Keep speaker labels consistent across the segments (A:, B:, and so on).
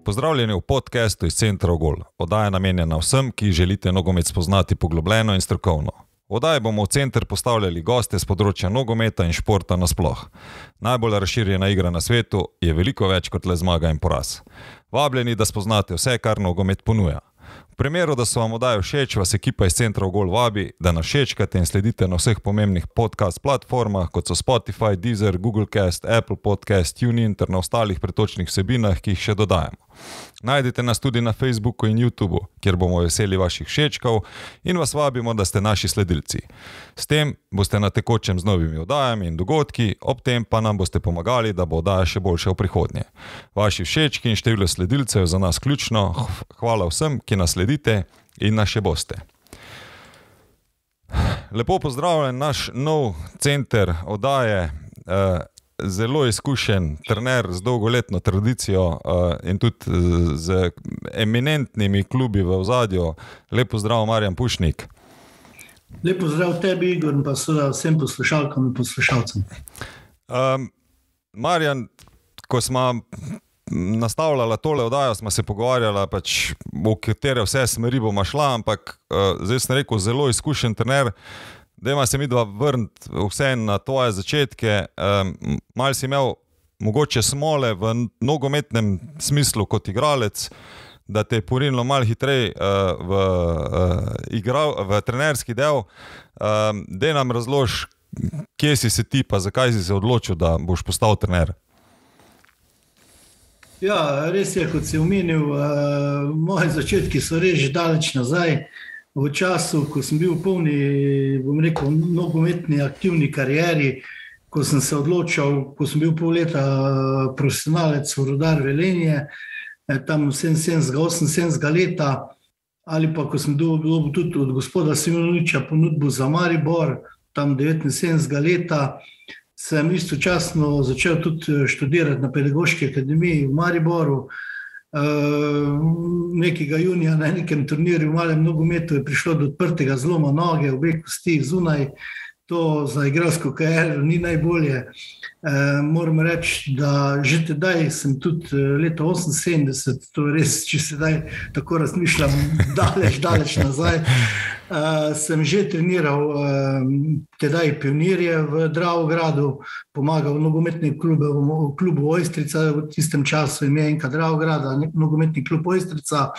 A: Pozdravljeni v podcastu iz Centra Ogol. Oddaja namenjena vsem, ki želite nogomet spoznati poglobljeno in strokovno. V oddaji bomo v center postavljali goste z področja nogometa in športa nasploh. Najbolj razširjena igra na svetu je veliko več kot le zmaga in poraz. Vabljeni, da spoznate vse, kar nogomet ponuja. V primeru, da so vam oddaje všeč, vas ekipa iz Centra Ogol vabi, da nas všečkate in sledite na vseh pomembnih podcast platformah, kot so Spotify, Deezer, Google Cast, Apple Podcast, TuneIn ter na ostalih pretočnih vsebinah, ki jih še dodajamo. Najdite nas tudi na Facebooku in YouTubeu, kjer bomo veseli vaših všečkov in vas vabimo, da ste naši sledilci. S tem boste na tekočem z novimi oddajami in dogodki, ob tem pa nam boste pomagali, da bo oddaja še boljša v prihodnje. Vaši všečki in število sledilcev je za nas ključno. Hvala vsem, ki nas sledite in nas še boste. Lepo pozdravljen naš nov center oddaje, zelo izkušen trener z dolgoletno tradicijo in tudi z eminentnimi klubi v ozadju. Lep pozdrav, Marjan Pušnik.
B: Lep pozdrav tebi, Igor, in pa vsem poslušalkam in poslušalcem.
A: Marjan, ko smo nastavljala tole oddajo, smo se pogovarjala, v katere vse smeri bomo šla, ampak zdaj sem rekel, zelo izkušen trener. Dajmo se midva vrniti vse na tvoje začetke. Malo si imel mogoče smole v nogometnem smislu kot igralec, da te je porinilo malo hitreje v trenerski del. Daj nam razloži, kje si se ti pa zakaj si se odločil, da boš postal trener.
B: Ja, res je, kot si omenil, moji začetki so res že daleč nazaj. V času, ko sem bil v polni, nogometni aktivni karieri, ko sem se odločal, ko sem bil pol leta profesionalec v Rudar Velenje, tam 77-80 leta, ali pa ko sem dobil tudi od gospoda Simonoviča ponudbo za Maribor, tam 79 leta, sem istočasno začel tudi študirati na Pedagoški akademiji v Mariboru. Nekega junija na nekem turnirju v malem nogometu je prišlo do odprtega zloma noge, obe kosti zunaj. To za igralsko kariero ni najbolje. Moram reči, da že tedaj sem tudi leta 78, to res, če sedaj tako razmišljam, daleč nazaj, sem že treniral tedaj pionirje v Dravogradu, pomagal v nogometnem klubu Ojstrica, v tistem času ime NK Dravograda, nogometni klub Ojstrica.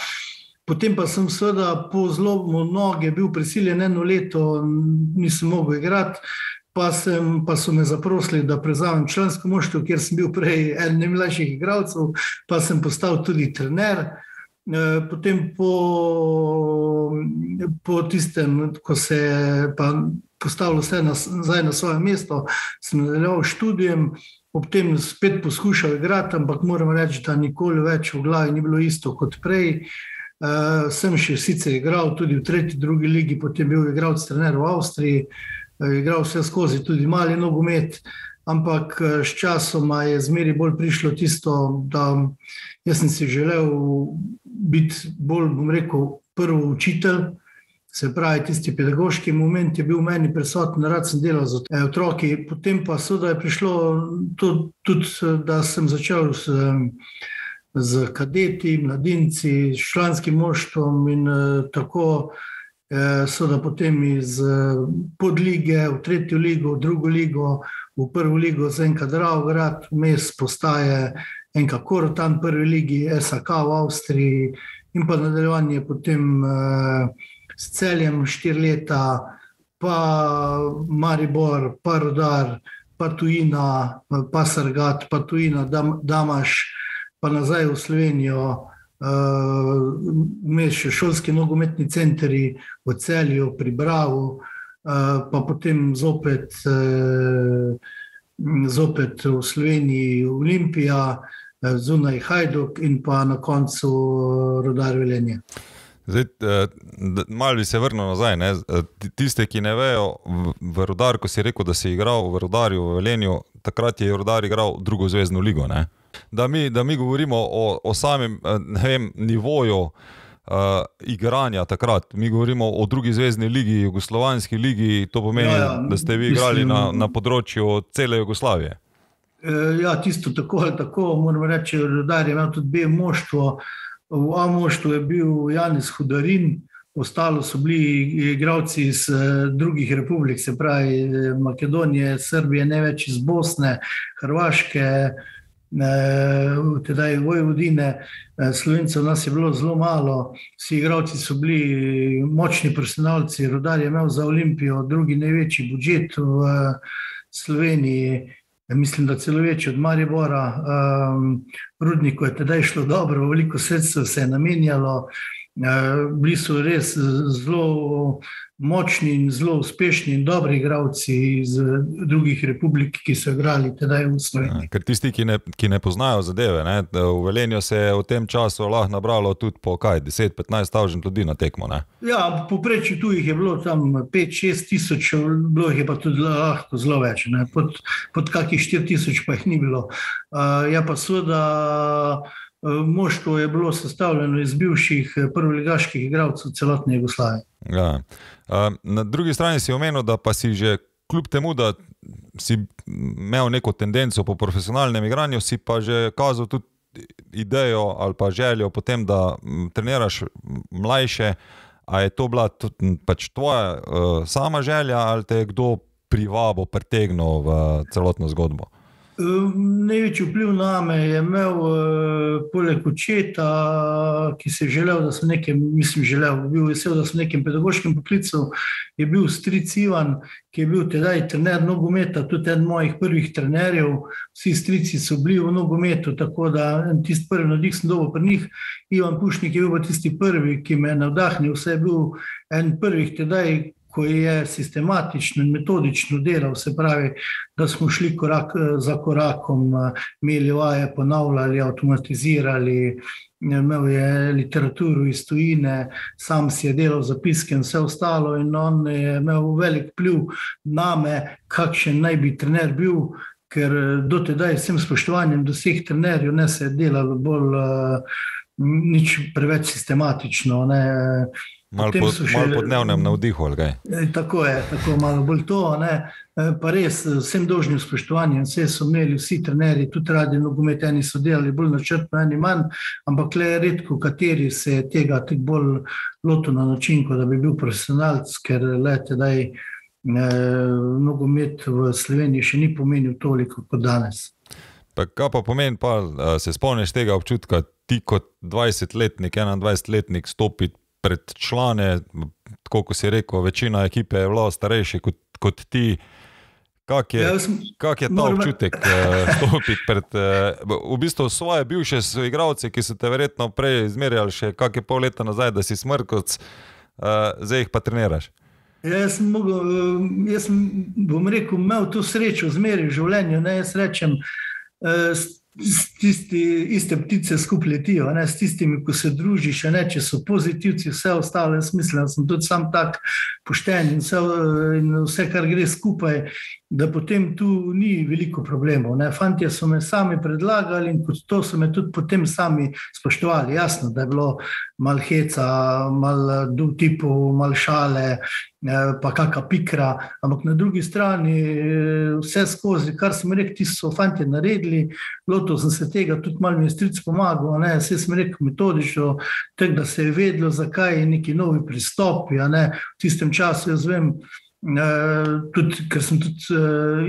B: Potem pa sem seveda po zlomu noge bil prisiljen 1 leto, nisem mogel igrati, pa so me zaprosili, da prevzamem člansko moštvo, kjer sem bil prej eden najmlajših igralcev, pa sem postal tudi trener. Potem po tistem, ko se je pa postavilo vse nazaj na svoje mesto, sem nadaljeval študijem, ob tem spet poskušal igrati, ampak moram reči, da nikoli več v glavi ni bilo isto kot prej. Sem še sicer igral tudi v 3., 2. ligi, potem bil igralec trener v Avstriji, igral vse skozi tudi mali nogomet, ampak s časoma je zmeri bolj prišlo tisto, da jaz sem si želel biti bolj, prvo učitelj, se pravi, tisti pedagoški moment je bil v meni prisoten, rad sem delal z otroki, potem pa seveda je prišlo tudi, da sem začel z kadeti, mladinci, s članskim moštvom in tako seveda potem iz podlige v 3. ligo, v 2. ligo, v 1. ligo z NK Dravograd, vmes postaje NK Korotan v 1. ligi, SAK v Avstriji in pa nadaljevanje potem s Celjem 4 leta, pa Maribor, pa Rudar, pa Tujina, pa Sargat, pa Tujina, Damaš, pa nazaj v Slovenijo, vmes še šolski nogometni centri v Celju, pri Bravu, pa potem zopet v Sloveniji Olimpija, zunaj Hajduk in pa na koncu Rudar Velenje.
A: Zdaj, malo bi se vrnil nazaj, ne? Tiste, ki ne vejo, v Rudar, ko si rekel, da si igral v Rudarju v Velenju, takrat je Rudar igral 2. zvezdno ligo, ne? Da mi govorimo o samem, nivoju igranja takrat. Mi govorimo o 2. zvezdni ligi, Jugoslovanski ligi, to pomeni, da ste vi igrali na področju cele Jugoslavije.
B: Ja, tisto tako ali tako, moram reči, Rudar je imel tudi B moštvo. V A moštvu je bil Janez Hudarin, ostalo so bili igralci iz drugih republik, se pravi Makedonije, Srbije, ne več iz Bosne, Hrvaške, tedaj Vojvodine. Slovencev nas je bilo zelo malo, vsi igralci so bili močni profesionalci. Rudar je imel za Olimpijo drugi največji budžet v Sloveniji, mislim, da celo večji od Maribora. Rudniku je tedaj šlo dobro, veliko sredstev se je namenjalo, bili so res zelo močni in zelo uspešni in dobri igralci iz drugih republik, ki so igrali tedaj v Sloveniji.
A: Ker tisti, ki ne poznajo zadeve, ne? V Velenju se je v tem času lahko nabralo tudi po 10-15 tavžent ljudi na tekmo. Ne?
B: Ja, v povprečju tu jih je bilo tam 5-6 tisoč, bilo jih je pa tudi lahko zelo več. Ne? Pod kakih 4 tisoč pa jih ni bilo. Ja pa seveda moštvo je bilo sestavljeno iz bivših prvoligaških igralcev celotne Jugoslavije.
A: Ja. Na drugi strani si omenil, da pa si že kljub temu, da si imel neko tendenco po profesionalnem igranju, si pa že kazal tudi idejo ali pa željo potem, da treniraš mlajše. A je to bila tudi pač tvoja sama želja ali te je kdo privabo pritegnil v celotno zgodbo?
B: Največji vpliv name je imel poleg očeta, ki se je želel, da sem bil vesel, da sem v nekem pedagoškem poklicu, je bil stric Ivan, ki je bil tedaj trener nogometa, tudi eden mojih prvih trenerjev. Vsi strici so bili v nogometu, tako da tisti prvi navdih sem dobil pri njih. Ivan Pušnik je bil pa tisti prvi, ki me je navdahnil. Vse je bil en prvih tedaj, ko je sistematično in metodično delal, se pravi, da smo šli korak za korakom, imeli vaje, ponavljali, avtomatizirali, imel je literaturo iz tujine, sam si je delal zapiske in vse ostalo in on je imel velik vpliv name, kakšen naj bi trener bil, ker do tedaj vsem spoštovanjem do vseh trenerjev ne se je delalo bolj nič preveč sistematično, ne.
A: Malo po dnevnem navdihu, ali kaj?
B: Tako je, tako malo bolj to, ne. Pa res, vsem dolžnim spoštovanjem, vse so imeli vsi trenerji, tudi radi nogomet, eni so delali bolj načrtno, eni manj, ampak le redko kateri se je tega tako bolj lotil na način, kot da bi bil profesionalc, ker le tedaj nogomet v Sloveniji še ni pomenil toliko kot danes.
A: Pa kaj pa pomeni, pa se spomniš tega občutka, ti kot 20-letnik, 21-letnik stopiti pred člane, tako ko si rekel, večina ekipe je bila starejši kot ti. Kak je ta občutek stopiti pred v bistvu svoje bivše igralce, ki so te verjetno prej izmerjali še kakšne pol leta nazaj, da si smrkoc, zdaj jih pa treniraš?
B: Jaz sem, bom rekel, imel to srečo zmeri v življenju, ne, jaz rečem, tisti iste ptice skupaj letijo, ne, s tistimi, ko se družiš, ne, če so pozitivci, vse ostalo, jaz mislim, da sem tudi sam tak pošten in vse, kar gre skupaj, da potem tu ni veliko problemov, ne. Fantje so me sami predlagali in kot to so me tudi potem sami spoštovali. Jasno, da je bilo malo heca, malo tipov, malo šale, pa kakšna pikra, ampak na drugi strani vse skozi, kar sem rekel, ti so fantje naredili, lotil sem se tega, tudi malo mi je stric pomagal, ne, vse sem rekel metodično, tako da se je vedelo, zakaj je neki novi pristopi, ne, v tistem času jaz vem, tudi, ker sem tudi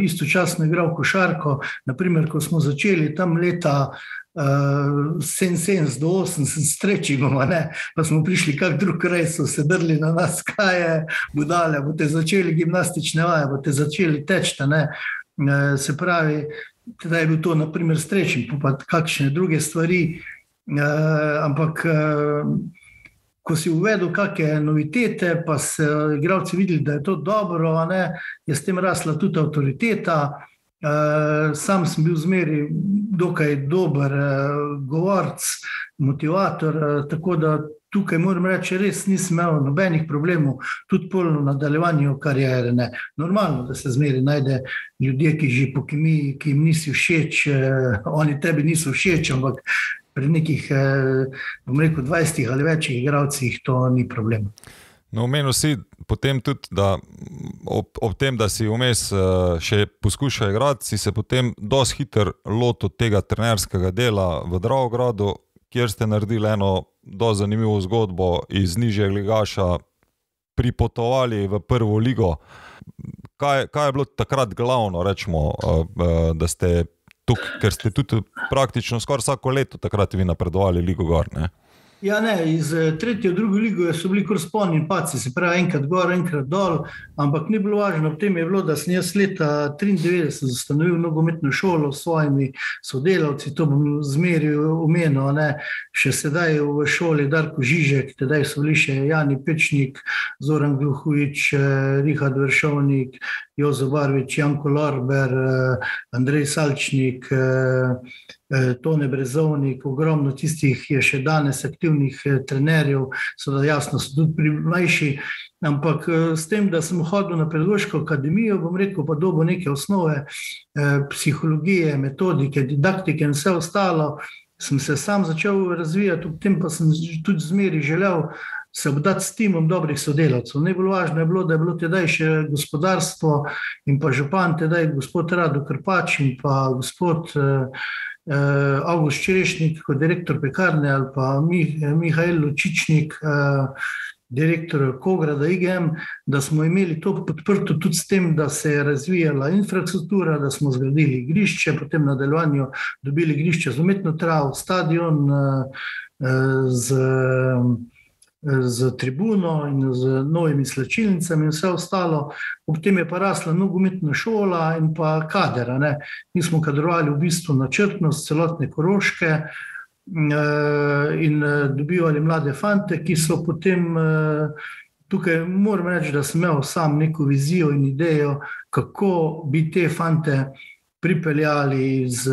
B: istočasno igral košarko, naprimer, ko smo začeli tam leta 77 do 80 s trečingom, pa smo prišli kak drug kraj, so se drli na nas, kaj je, budale, boste začeli gimnastične vaje, boste začeli teči, ne. Se pravi, teda je bil to naprimer s trečim, pa kakšne druge stvari, ampak ko si uvedel kakšne novitete, pa se igralci videli, da je to dobro, ne, je s tem rasla tudi avtoriteta. Sam sem bil zmeri dokaj dober govorc, motivator, tako da tukaj moram reči, res nisem imel nobenih problemov, tudi polno nadaljevanju karijere, ne. Normalno, da se zmeri najde ljudje, ki že po kemiji, ki jim nisi všeč, oni tebi niso všeč, ampak pri nekih, bom rekel, 20 ali večjih igralcih to ni problem.
A: No, omenil si potem tudi, da ob tem, da si vmes še poskušal igrati, si se potem dosti hitro lotil tega trenerskega dela v Dravogradu, kjer ste naredili eno dosti zanimivo zgodbo iz nižjega ligaša, pripotovali v prvo ligo. Kaj je bilo takrat glavno, rečemo, da ste tukaj, ker ste tudi praktično skoraj vsako leto takrat vi napredovali ligo gor, ne?
B: Ja, ne, iz tretje v drugo ligo so bili korespondni in paci, se pravi enkrat gor, enkrat dol, ampak ni bilo važno, v tem je bilo, da sem jaz leta 93 ustanovil nogometno šolo s svojimi sodelavci, to bom zmeril omenil, ne, še sedaj v šoli Darko Žižek, tedaj so bili še Jani Pečnik, Zoran Gluhovič, Richard Vršovnik, Jozo Barvič, Janko Lorber, Andrej Salčnik, Tone Brezovnik, ogromno tistih je še danes aktivnih trenerjev, so da jasno so tudi mlajši, ampak s tem, da sem hodil na pedagoško akademijo, bom rekel, pa dobil neke osnove psihologije, metodike, didaktike in vse ostalo, sem se sam začel razvijati, ob tem pa sem tudi zmeri želel se obdati s timom dobrih sodelavcev. Najbolj važno je bilo, da je bilo tedaj še gospodarstvo in pa župan, tedaj gospod Rado Krpač in pa gospod August Čerešnik kot direktor pekarne ali pa Mihajl Lučičnik, direktor Kograda IGM, da smo imeli to podprto tudi s tem, da se je razvijala infrastruktura, da smo zgradili igrišče, potem v nadaljevanju dobili igrišče z umetno travo, stadion z tribuno in z novimi slačilnicami in vse ostalo. Ob tem je pa rasla nogometna šola in pa kader. Mi smo kadrovali v bistvu načrtnost celotne Koroške in dobivali mlade fante, ki so potem tukaj, moram reči, da sem imel sam neko vizijo in idejo, kako bi te fante pripeljali iz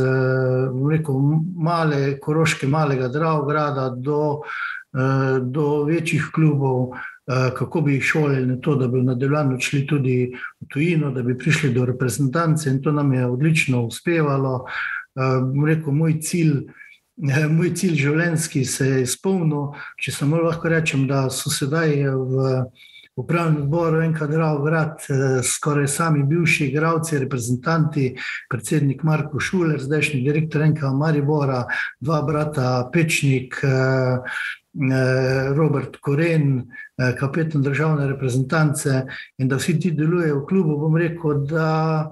B: male Koroške, malega Dravograda do večjih klubov, kako bi jih šolili na to, da bi v nadaljevanju šli tudi v tujino, da bi prišli do reprezentance in to nam je odlično uspevalo. Moj cilj življenjski se je izpolnil, če samo lahko rečem, da so sedaj v upravnem odboru NK Dravograd skoraj sami bivši igralci, reprezentanti, predsednik Marko Šuler, zdajšnji direktor NK Maribora, dva brata Pečnik, Robert Koren, kapetan državne reprezentance in da vsi ti delujejo v klubu, bom rekel, da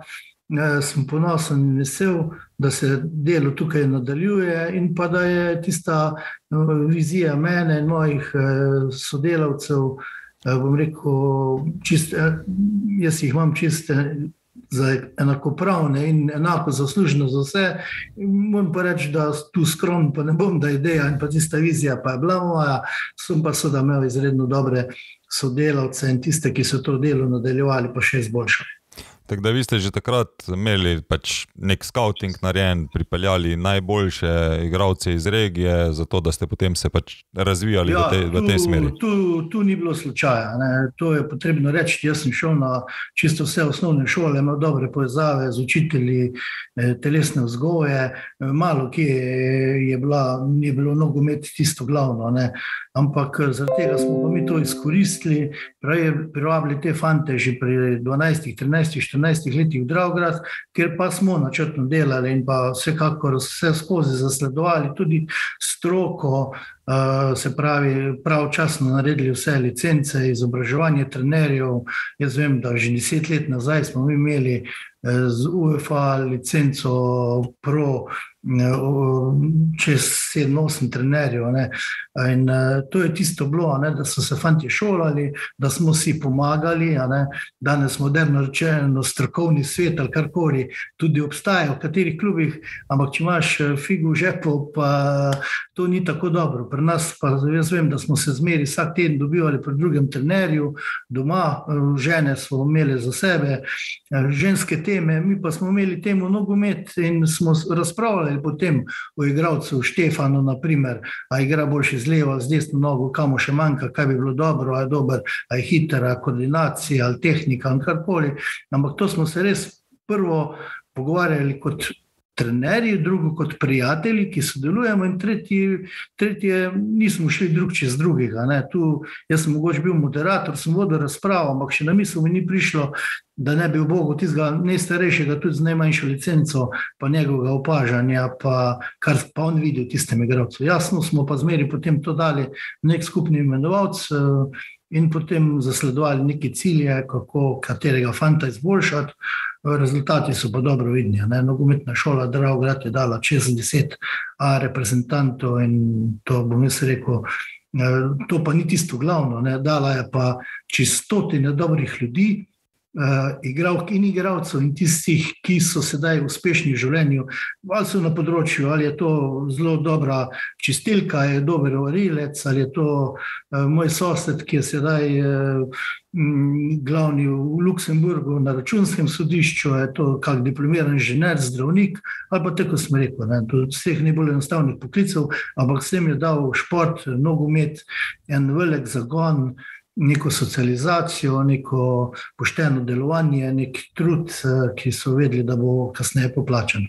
B: sem ponosen in vesel, da se delo tukaj nadaljuje in pa da je tista vizija mene in mojih sodelavcev, bom rekel, jaz jih imam čiste za enakopravne in enako zaslužno za vse. Moram pa reči, da tu skromen pa ne bom, da ideja in pa tista vizija pa je bila moja, sem pa seveda imel izredno dobre sodelavce in tiste, ki so to delo nadaljevali, pa še izboljšali.
A: Tako da vi ste že takrat imeli pač nek scouting narejen, pripeljali najboljše igralce iz regije, zato da ste potem se pač razvijali v tej smeri.
B: Tu ni bilo slučaja, ne. To je potrebno reči. Jaz sem šel na čisto vse osnovne šole, imel dobre povezave z učitelji telesne vzgoje, malo kje je bilo nogomet tisto glavno, ne. Ampak zaradi tega smo pa mi to izkoristili, privabili te fante že pri 12, 13, 14 letih v Dravograd, kjer pa smo načrtno delali in pa vsekakor vse skozi zasledovali tudi stroko, se pravi pravčasno naredili vse licence, izobraževanje trenerjev. Jaz vem, da že 10 let nazaj smo imeli z UEFA licenco pro čez 7-8 trenerjev. Ne. In to je tisto bilo, ne, da so se fanti šolali, da smo si pomagali. Ne. Danes moderno rečeno strokovni svet ali karkoli tudi obstaja v katerih klubih, ampak če imaš figo v žepu, pa to ni tako dobro. Pri nas pa jaz vem, da smo se zmeri vsak teden dobivali pri drugem trenerju, doma, žene smo imeli za sebe, ženske teme, mi pa smo imeli temo nogomet in smo razpravljali potem o igralcu Štefanu, naprimer, a igra boljše z levo, z desno nogo, kamo še manjka, kaj bi bilo dobro, a je dober, a je hiter, a koordinacija, ali tehnika, ali karkoli. Ampak to smo se res prvo pogovarjali kot trenerji, drugo kot prijatelji, ki sodelujemo, in tretje nismo šli drug čez drugega. Ne. Tu, jaz sem mogoče bil moderator, sem vodil razpravo, ampak še na misel mi ni prišlo, da ne bi v Bogu tistega najstarejšega, tudi z najmanjšo licenco, pa njegovega opažanja, pa kar pa on vidi v tistem igralcu. Jasno smo pa zmeri potem to dali nek skupni imenovalc in potem zasledovali neke cilje, kako katerega fanta izboljšati. Rezultati so pa dobro vidni. Nogometna šola Dravograd je dala 60 A reprezentantov in to bom jaz rekel, to pa ni tisto glavno. Dala je pa čez 100 dobrih ljudi, igralk in igralcev in tistih, ki so sedaj uspešni v življenju, ali so na področju, ali je to zelo dobra čistilka, je dober varilec, ali je to moj sosed, ki je sedaj glavni v Luksemburgu na računskem sodišču, je to kak diplomiran inženir, zdravnik, ali pa tako smo rekel, do vseh najbolj enostavnih poklicev, ampak s tem je dal šport, nogomet, en velik zagon, neko socializacijo, neko pošteno delovanje, nek trud, ki so vedeli, da bo kasneje poplačan.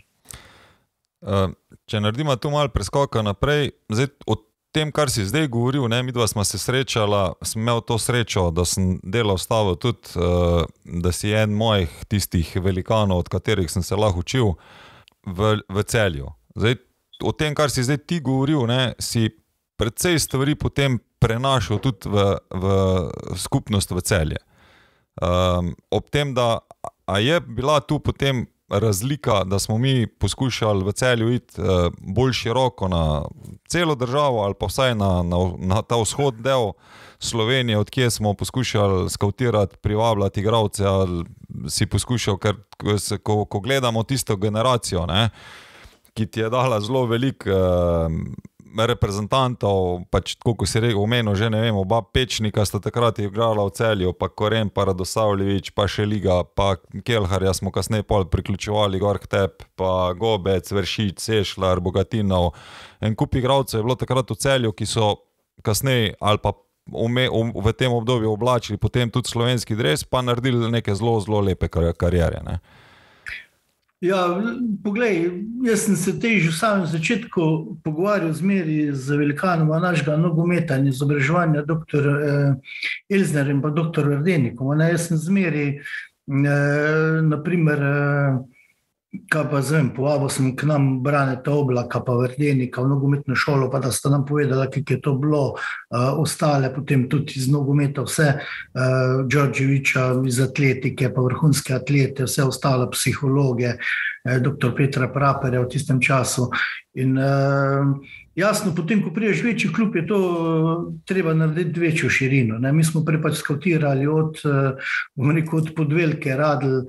A: Če naredimo tu malo preskoka naprej, zdaj o tem, kar si zdaj govoril, midva smo se srečala, sem imel to srečo, da sem delal s tabo tudi, da si en mojih tistih velikanov, od katerih sem se lahko učil v Celju. Zdaj, o tem, kar si zdaj ti govoril, si precej stvari potem prenašal tudi v skupnost v Celje. Ob tem, da je bila tu potem razlika, da smo mi poskušali v Celju iti bolj široko na celo državo ali pa vsaj na ta vzhod del Slovenije, odkje smo poskušali skautirati, privabljati igralce, ali si poskušal, ker ko gledamo tisto generacijo, ki ti je dala zelo veliko reprezentantov, pač tako, ko si omenil, že ne vem, oba Pečnika sta takrat igrala v Celju, pa Koren, pa Radosavljević, pa Šeliga, pa Kelharja smo kasneje pol priključevali, Gork Tep, pa Gobec, Vršič, Sešlar, Bogatinov. En kup igralcev je bilo takrat v Celju, ki so kasneje ali pa v tem obdobju oblačili potem tudi slovenski dres, pa naredili neke zelo, zelo lepe kariere,
B: Ja, poglej, jaz sem se že v samem začetku pogovarjal zmeri z velikanoma našega nogometa in izobraževanja dr. Elzner in pa dr. Verdenikom. Jaz sem zmeri, naprimer, kaj pa zvem, povabil sem k nam Braneta Oblaka pa Verdenika v nogometno šolo, pa da sta nam povedala, kako je to bilo, ostale potem tudi iz nogometa, vse Đorđevića iz atletike, pa vrhunske atlete, vse ostale psihologe, dr. Petra Praperja v tistem času. In jasno, potem, ko priješ večji klub, je to treba narediti večjo širino. Mi smo prej pač skautirali od Podvelke, Radl,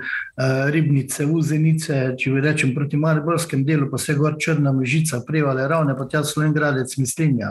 B: Ribnice, Uzenice, če rečem proti mariborskem delu, pa vse gor Črna, Mežica, Prevale, Ravne, pa tja Slovenj-Gradec, Mislinja.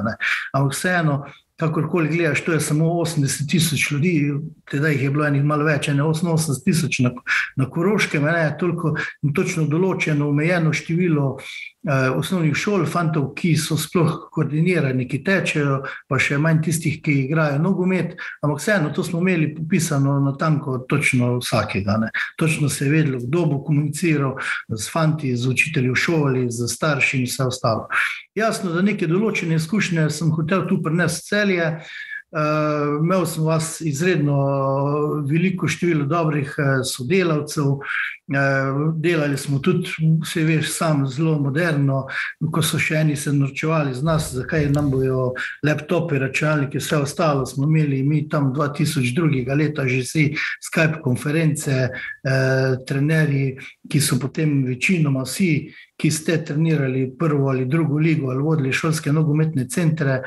B: Ampak vseeno, kakorkoli gledaš, to je samo 80 000 ljudi, teda jih je bilo enih malo več, 88 000 na Koroškem, toliko točno določeno, omejeno število osnovnih šol, fantov, ki so sploh koordinirani, ki tečejo, pa še manj tistih, ki igrajo nogomet, ampak vseeno, to smo imeli popisano natanko točno vsakega. Točno se je vedelo, kdo bo komuniciral z fanti, z učitelji v šoli, z starši in vse ostalo. Jasno, da neke določene izkušnje sem hotel tu prinesti Celje. Imel sem vas izredno veliko število dobrih sodelavcev, delali smo tudi, vse veš, sam zelo moderno, ko so še eni se norčevali z nas, zakaj nam bojo laptopi, računalniki, vse ostalo smo imeli mi tam 2002. Leta že vsi Skype konference, trenerji, ki so potem večinoma vsi, ki ste trenirali prvo ali drugo ligo ali vodili šolske nogometne centre,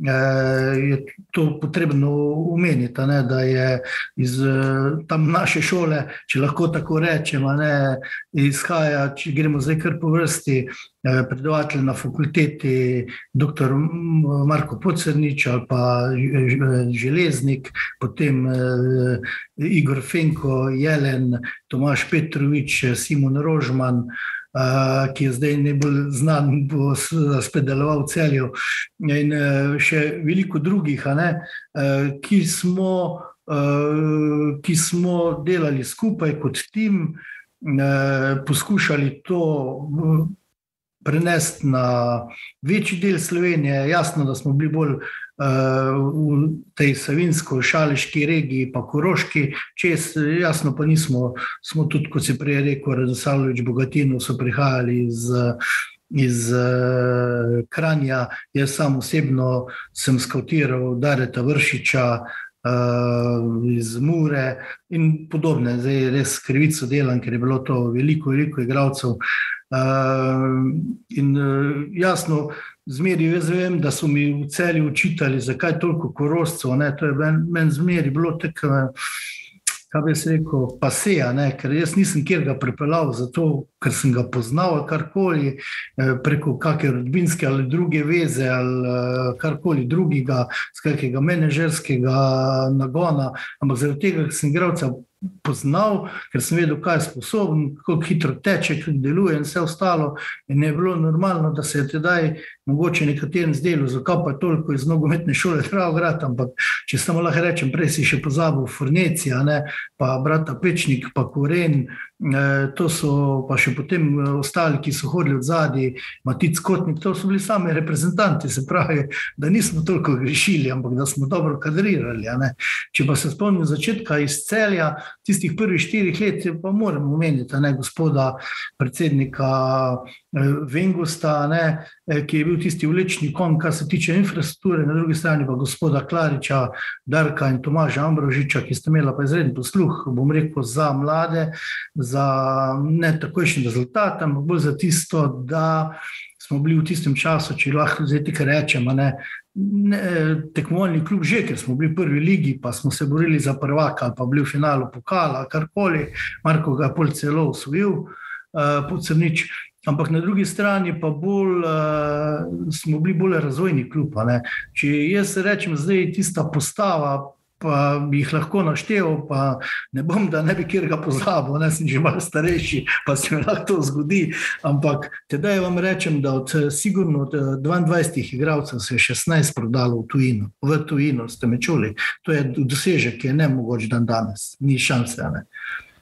B: je to potrebno omeniti, da je iz tam naše šole, če lahko tako rečem, izhaja, če gremo zdaj kar po vrsti, predavatelj na fakulteti dr. Marko Pocernič ali pa Železnik, potem Igor Fenko, Jelen, Tomaž Petrovič, Simon Rožman, ki je zdaj najbolj znan, bo spet deloval v Celju, in še veliko drugih, ki smo delali skupaj kot tim, poskušali to prenesti na večji del Slovenije. Jasno, da smo bili bolj v tej savinsko-šaleški regiji, pa koroški čez, jasno pa nismo, smo tudi, kot si prej rekel, Radosavljević, Bogatino so prihajali iz Kranja. Jaz sam osebno sem skautiral Dareta Vršiča iz Mure in podobne. Zdaj res krivico delam, ker je bilo to veliko igralcev. In jasno, zmeri jaz vem, da so mi v Celju učitali, zakaj toliko Korošcev, to je meni zmeri bilo tako, kaj bi se rekel, paseja, ker jaz nisem kjer ga pripeljal zato, ker sem ga poznal karkoli, preko kakšne rodbinske ali druge veze ali karkoli drugega, z kakega menedžerskega nagona, ampak zaradi tega, ker sem igralca poznal, ker sem vedel, kaj je sposoben, kako hitro teče, kako deluje in vse ostalo, in je bilo normalno, da se je tedaj mogoče nekaterim zdelo, zakaj pa toliko iz nogometne šole Dravograd, ampak če samo lahko rečem, prej si še pozabil Fornecija, pa brata Pečnik, pa Koren, to so pa še potem ostali, ki so hodili od zadnji, Matic Kotnik, to so bili sami reprezentanti, se pravi, da nismo toliko grešili, ampak da smo dobro kadrirali. Če pa se spomnim začetka iz Celja, tistih prvih 4 let, pa moram omeniti, gospoda predsednika Vengusta, ki je bil tisti vlečni konj, kar se tiče infrastrukture, na drugi strani pa gospoda Klariča, Darka in Tomaža Ambrožiča, ki sta imela pa izreden posluh, bom rekel, za mlade, za ne takojšnji rezultat, ampak bolj za tisto, da smo bili v tistem času, če lahko zdaj tako rečemo, tekmovalni klub že, ker smo bili v prvi ligi, pa smo se borili za prvaka, pa bili v finalu pokala, karkoli, Marko ga pol celo osvojil, Pucernič, ampak na drugi strani pa smo bili bolj razvojni klub. Če jaz rečem zdaj tista postava, pa bi jih lahko naštel, pa ne bom, da ne bi kjer ga pozabil, sem že malo starejši, pa se mi lahko to zgodi, ampak tedaj vam rečem, da sigurno od 22 igralcev se je 16 prodalo v tujino, ste me čuli. To je dosežek, ki je nemogoč dan danes, ni šanse.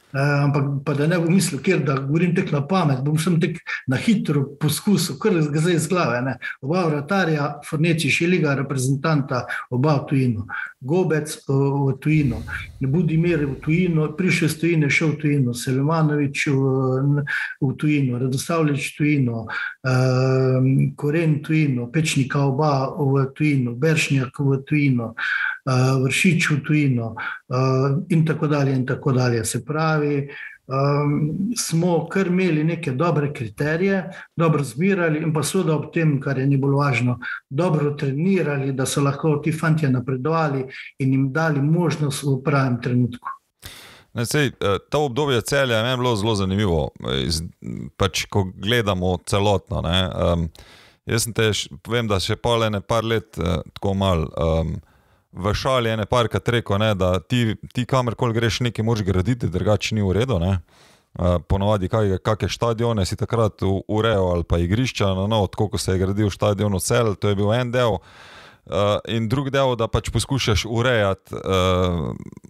B: Ampak pa da ne bom mislil, ker da govorim tek na pamet, bom sem tek na hitro poskusil, kar ga zdaj iz glave. Oba vratarja, Forneci, Šeliga, reprezentanta, oba v tujino. Gobec v tujino, Budimir v tujino, prišel iz tujine, šel v tujino, Selimanović v tujino, Radosavljević v tujino, Koren v tujino, Pečnika oba v tujino, Beršnjak v tujino, Vršič v tujino in tako dalje. Se pravi, smo kar imeli neke dobre kriterije, dobro zbirali in pa seveda ob tem, kar je najbolj važno, dobro trenirali, da so lahko ti fantje napredovali in jim dali možnost v pravem trenutku.
A: To obdobje Celja je bilo zelo zanimivo, pač ko gledamo celotno. Jaz vem, da še par let tako malo v šali ene parkrat rekel, da ti kamerkoli greš nekaj moraš graditi, drugače ni v redu. Ponovadi kakšne štadione si takrat urejal ali pa igrišča, tako ko se je gradil štadion v Celju, to je bil en del. In drug del, da pač poskušaš urejati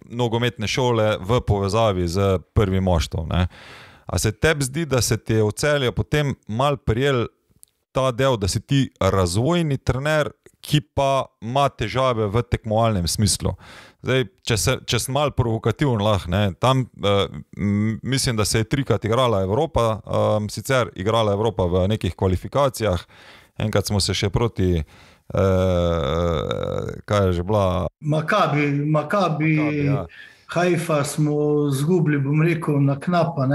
A: nogometne šole v povezavi z prvim moštvom. A se tebi zdi, da se ti je v Celju potem malo prijel ta del, da si ti razvojni trener, ki pa ima težave v tekmovalnem smislu. Zdaj, če sem malo provokativen lahko, tam mislim, da se je 3-krat igrala Evropa, sicer igrala Evropa v nekih kvalifikacijah, enkrat smo se še proti kaj je že bila?
B: Makabi, ja. Haifa smo zgubili, bom rekel, na knapa,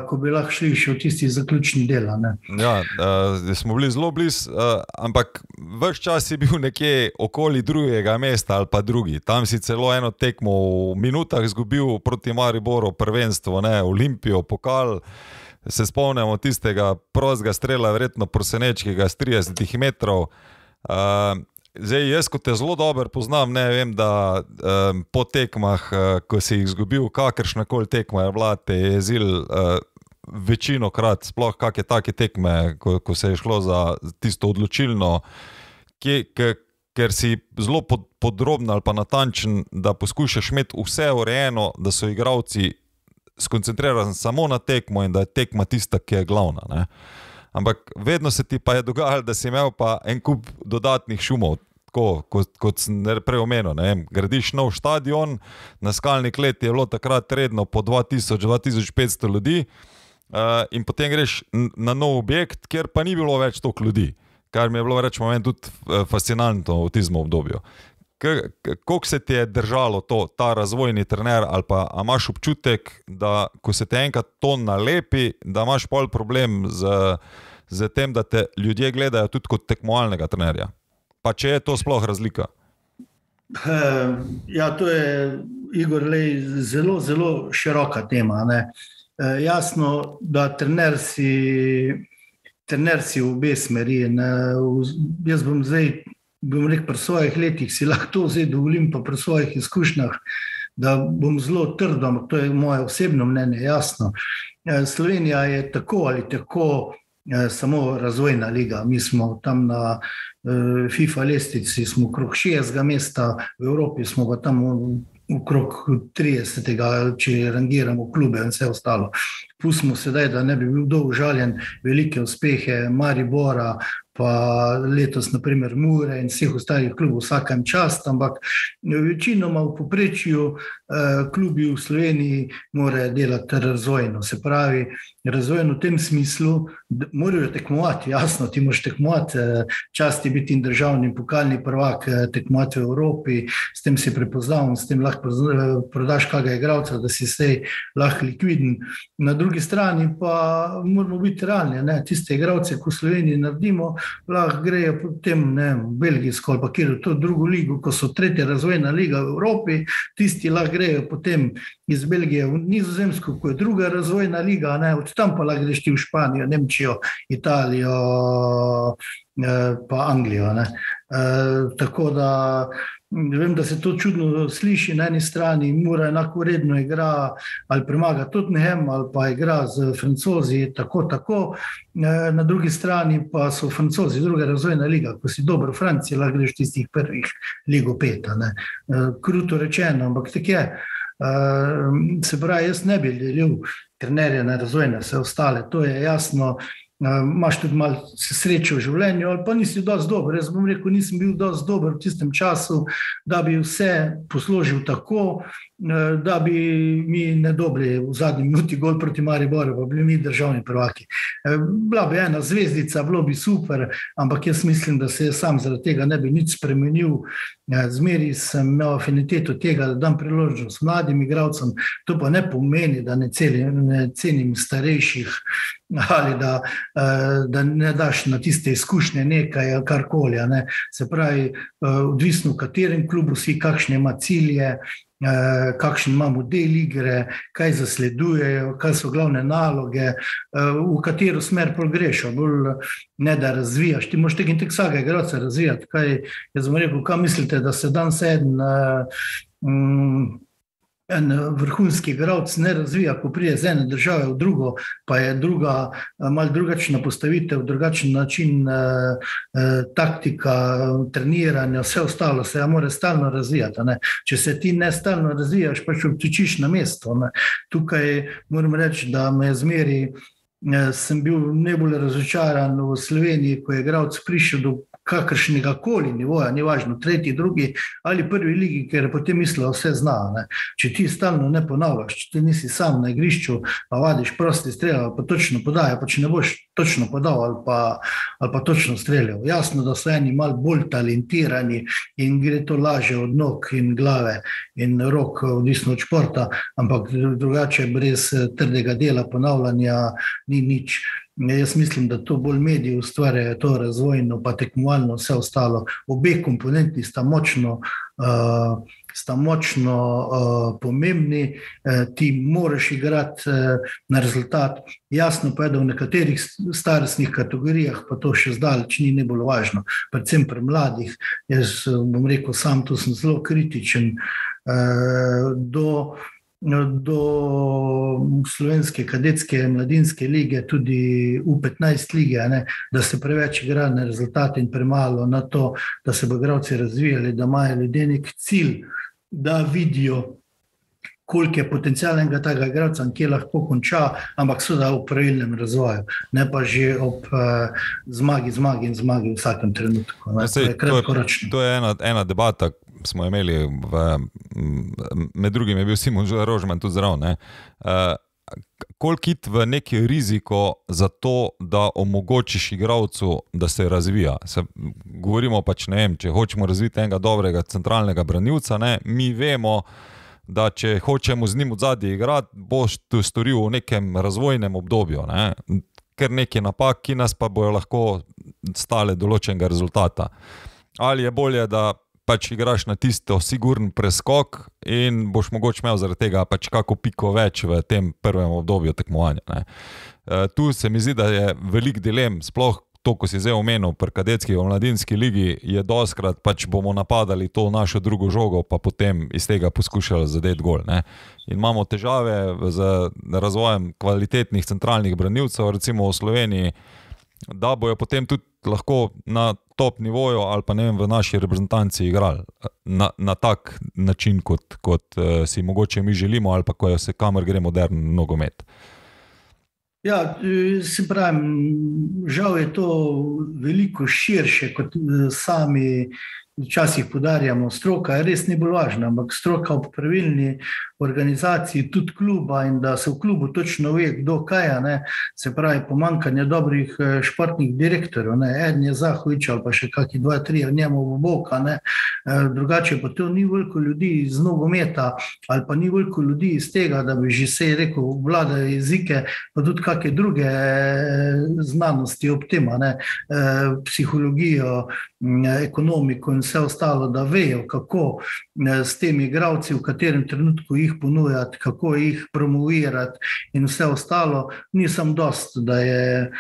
B: ko bi lahko šli še v tisti zaključni del.
A: Ja, smo bili zelo blizu, ampak ves čas si bil nekje okoli drugega mesta ali pa drugi. Tam si celo eno tekmo v minutah zgubil proti Mariboru, prvenstvo, Olimpijo, pokal. Se spomnimo tistega prostega strela, verjetno prosenečkega z 30 metrov. Zdaj, jaz, ko te zelo dobro poznam, vem, da po tekmah, ko si jih izgubil, kakršnakoli tekma je bila, te je jezil večinokrat, sploh kakšne take tekme, ko se je šlo za tisto odločilno, ker si zelo podroben ali pa natančen, da poskušaš imeti vse urejeno, da so igralci skoncentriran samo na tekmo in da je tekma tista, ki je glavna, ne. Ampak vedno se ti pa je dogajalo, da si imel pa en kup dodatnih šumov, tako, kot sem prej omenil, ne vem, gradiš nov štadion, na Skalni kleti je bilo takrat redno po 2000-2500 ljudi, in potem greš na nov objekt, kjer pa ni bilo več toliko ljudi, kar mi je bilo, rečemo, tudi fascinantno v tistem obdobju. Koliko se ti je držalo ta razvojni trener, ali pa imaš občutek, da ko se te enkrat to nalepi, da imaš pol problem z tem, da te ljudje gledajo tudi kot tekmovalnega trenerja? Pa če je to sploh razlika?
B: Ja, to je, Igor, zelo, zelo široka tema, ne. Jasno, da trener si v obe smeri. Jaz bom rekel, pri svojih letih si lahko to zdaj dovolim, pa pri svojih izkušnjah, da bom zelo trdo, ampak to je moje osebno mnenje, jasno. Slovenija je tako ali tako samo razvojna liga. Mi smo tam na FIFA lestvici, smo okrog 60. mesta, v Evropi smo pa tam okrog 30. če rangiramo klube in vse ostalo. Pustimo sedaj, da ne bi bil dolgo žaljen, velike uspehe Maribora, pa letos naprimer Mure in vseh ostalih klubov, vsakem čast, ampak večinoma v povprečju klubi v Sloveniji morajo delati razvojno. Se pravi, razvojno v tem smislu, da morajo tekmovati, jasno, ti moraš tekmovati, čast je biti in državni in pokalni prvak, tekmovati v Evropi, s tem si prepoznaven, s tem lahko prodaš kakega igralca, da si sej lahko likviden. Na drugi strani pa moramo biti realni, ne? Tiste igralce, ko v Sloveniji naredimo, lahko grejo potem, ne vem, v belgijsko ali pa kjer v to drugo ligo, ko so tretja razvojna liga v Evropi, tisti lahko grejo potem iz Belgije v Nizozemsko, ko je druga razvojna liga, ne? Od tam pa lahko greš ti v Španijo, Nemčijo, Italijo, pa Anglijo, ne? Tako da vem, da se to čudno sliši na eni strani, Mura enako redno igra ali premaga Tottenham ali pa igra z Francozi tako. Na drugi strani pa so Francozi druga razvojna liga, ko si dober v Franciji, lahko greš tistih prvih ligo 5, ne. Kruto rečeno, ampak tako je. Se pravi, jaz ne bi delil trenerja na razvojne, vse ostale, to je jasno. Imaš tudi malo sreče v življenju, ali pa nisi dosti dober. Jaz bom rekel, nisem bil dosti dober v tistem času, da bi vse posložil tako, da bi mi ne dobili v zadnji minuti gol proti Mariboru, pa bili mi državni prvaki. Bila bi ena zvezdica, bilo bi super, ampak jaz mislim, da se sam zaradi tega ne bi nič spremenil. Zmeri sem imel afiniteto tega, da dam priložnost mladim igralcem, to pa ne pomeni, da ne cenim starejših ali da ne daš na tiste izkušnje nekaj ali karkoli, ne. Se pravi, odvisno v katerem klubu si, kakšne ima cilje, kakšen ima model igre, kaj zasledujejo, kaj so glavne naloge, v katero smer greš, bolj ne da razvijaš. Ti moraš tako in tako vsakega igralca razvijati. Jaz bom rekel, kaj mislite, da se danes en vrhunski igralec ne razvija, ko pride z ene države v drugo, pa je druga, malo drugačna postavitev, drugačen način taktika, treniranja, vse ostalo se mora stalno razvijati, ne. Če se ti ne stalno razvijaš, pač obtičiš na mesto, ne. Tukaj moram reči, da me zmeri, sem bil najbolj razočaran v Sloveniji, ko je igralec prišel do kakršnega koli nivoja, ni važno, tretji, drugi ali prvi ligi, ker potem mislijo, vse zna, ne. Če ti stalno ne ponavljaš, če ti nisi sam na igrišču, pa vadiš prosti strel, pa točno podaja, pa če ne boš točno podal ali pa točno streljal. Jasno, da so eni malo bolj talentirani in gre to laže od nog in glave in rok, odvisno od športa, ampak drugače brez trdega dela, ponavljanja ni nič. Jaz mislim, da to bolj mediji ustvarjajo, to razvojno, pa tekmovalno, vse ostalo. Obe komponenti sta močno pomembni, ti moraš igrati na rezultat. Jasno pa je, da v nekaterih starostnih kategorijah pa to še zdaleč ni najbolj važno, predvsem pri mladih. Jaz bom rekel, sam tu sem zelo kritičen do slovenske kadetske mladinske lige, tudi U15 lige, ne, da se preveč igra na rezultate in premalo na to, da se bo igralci razvijali, da imajo ljudje nek cilj, da vidijo, koliko je potencialnega tega igralca, kje lahko konča, ampak seveda v pravilnem razvoju, ne pa že ob zmagi in zmagi v vsakem trenutku. To je kratkoročno.
A: To je ena debata, smo imeli, med drugim je bil Simon Rožman tudi zraven. Koliko iti v neki riziko za to, da omogočiš igralcu, da se razvija. Govorimo pač, ne vem, če hočemo razviti enega dobrega centralnega branilca, mi vemo, da če hočemo z njim od zadnje igrati, boš to storil v nekem razvojnem obdobju, ker neki napak, ki nas pa bojo lahko stale določenega rezultata. Ali je bolje, da pač igraš na tisto sigurn preskok in boš mogoče imel zaradi tega pač kako piko več v tem prvem obdobju tekmovanja. Tu se mi zdi, da je velik dilem, sploh to, ko si zdaj omenil pri kadetski v mladinski ligi, je doskrat pač bomo napadali to našo drugo žogo, pa potem iz tega poskušali zadeti gol. In imamo težave z razvojem kvalitetnih centralnih branilcev, recimo v Sloveniji, da bojo potem tudi lahko na top nivoju ali pa ne vem, v naši reprezentanci igrali na tak način, kot si mogoče mi želimo ali pa ko se kamor gre modern nogomet.
B: Ja, se pravim, žal je to veliko širše, kot sami včasih poudarjamo. Stroka je res najbolj važna, ampak stroka ob pravilni organizaciji tudi kluba in da se v klubu točno ve, kdo kaj, se pravi pomanjkanje dobrih športnih direktorjev, eden je Zahovič ali pa še kakšni 2-3 v njemu v boka, drugače pa to ni veliko ljudi iz nogometa ali pa ni veliko ljudi iz tega, da bi že se rekel vladajo jezike, pa tudi kakšne druge znanosti ob tem, psihologijo, ekonomiko in vse ostalo, da vejo, kako s temi igralci, v katerem trenutku jih ponujati, kako jih promovirati in vse ostalo. Nisem dost, da je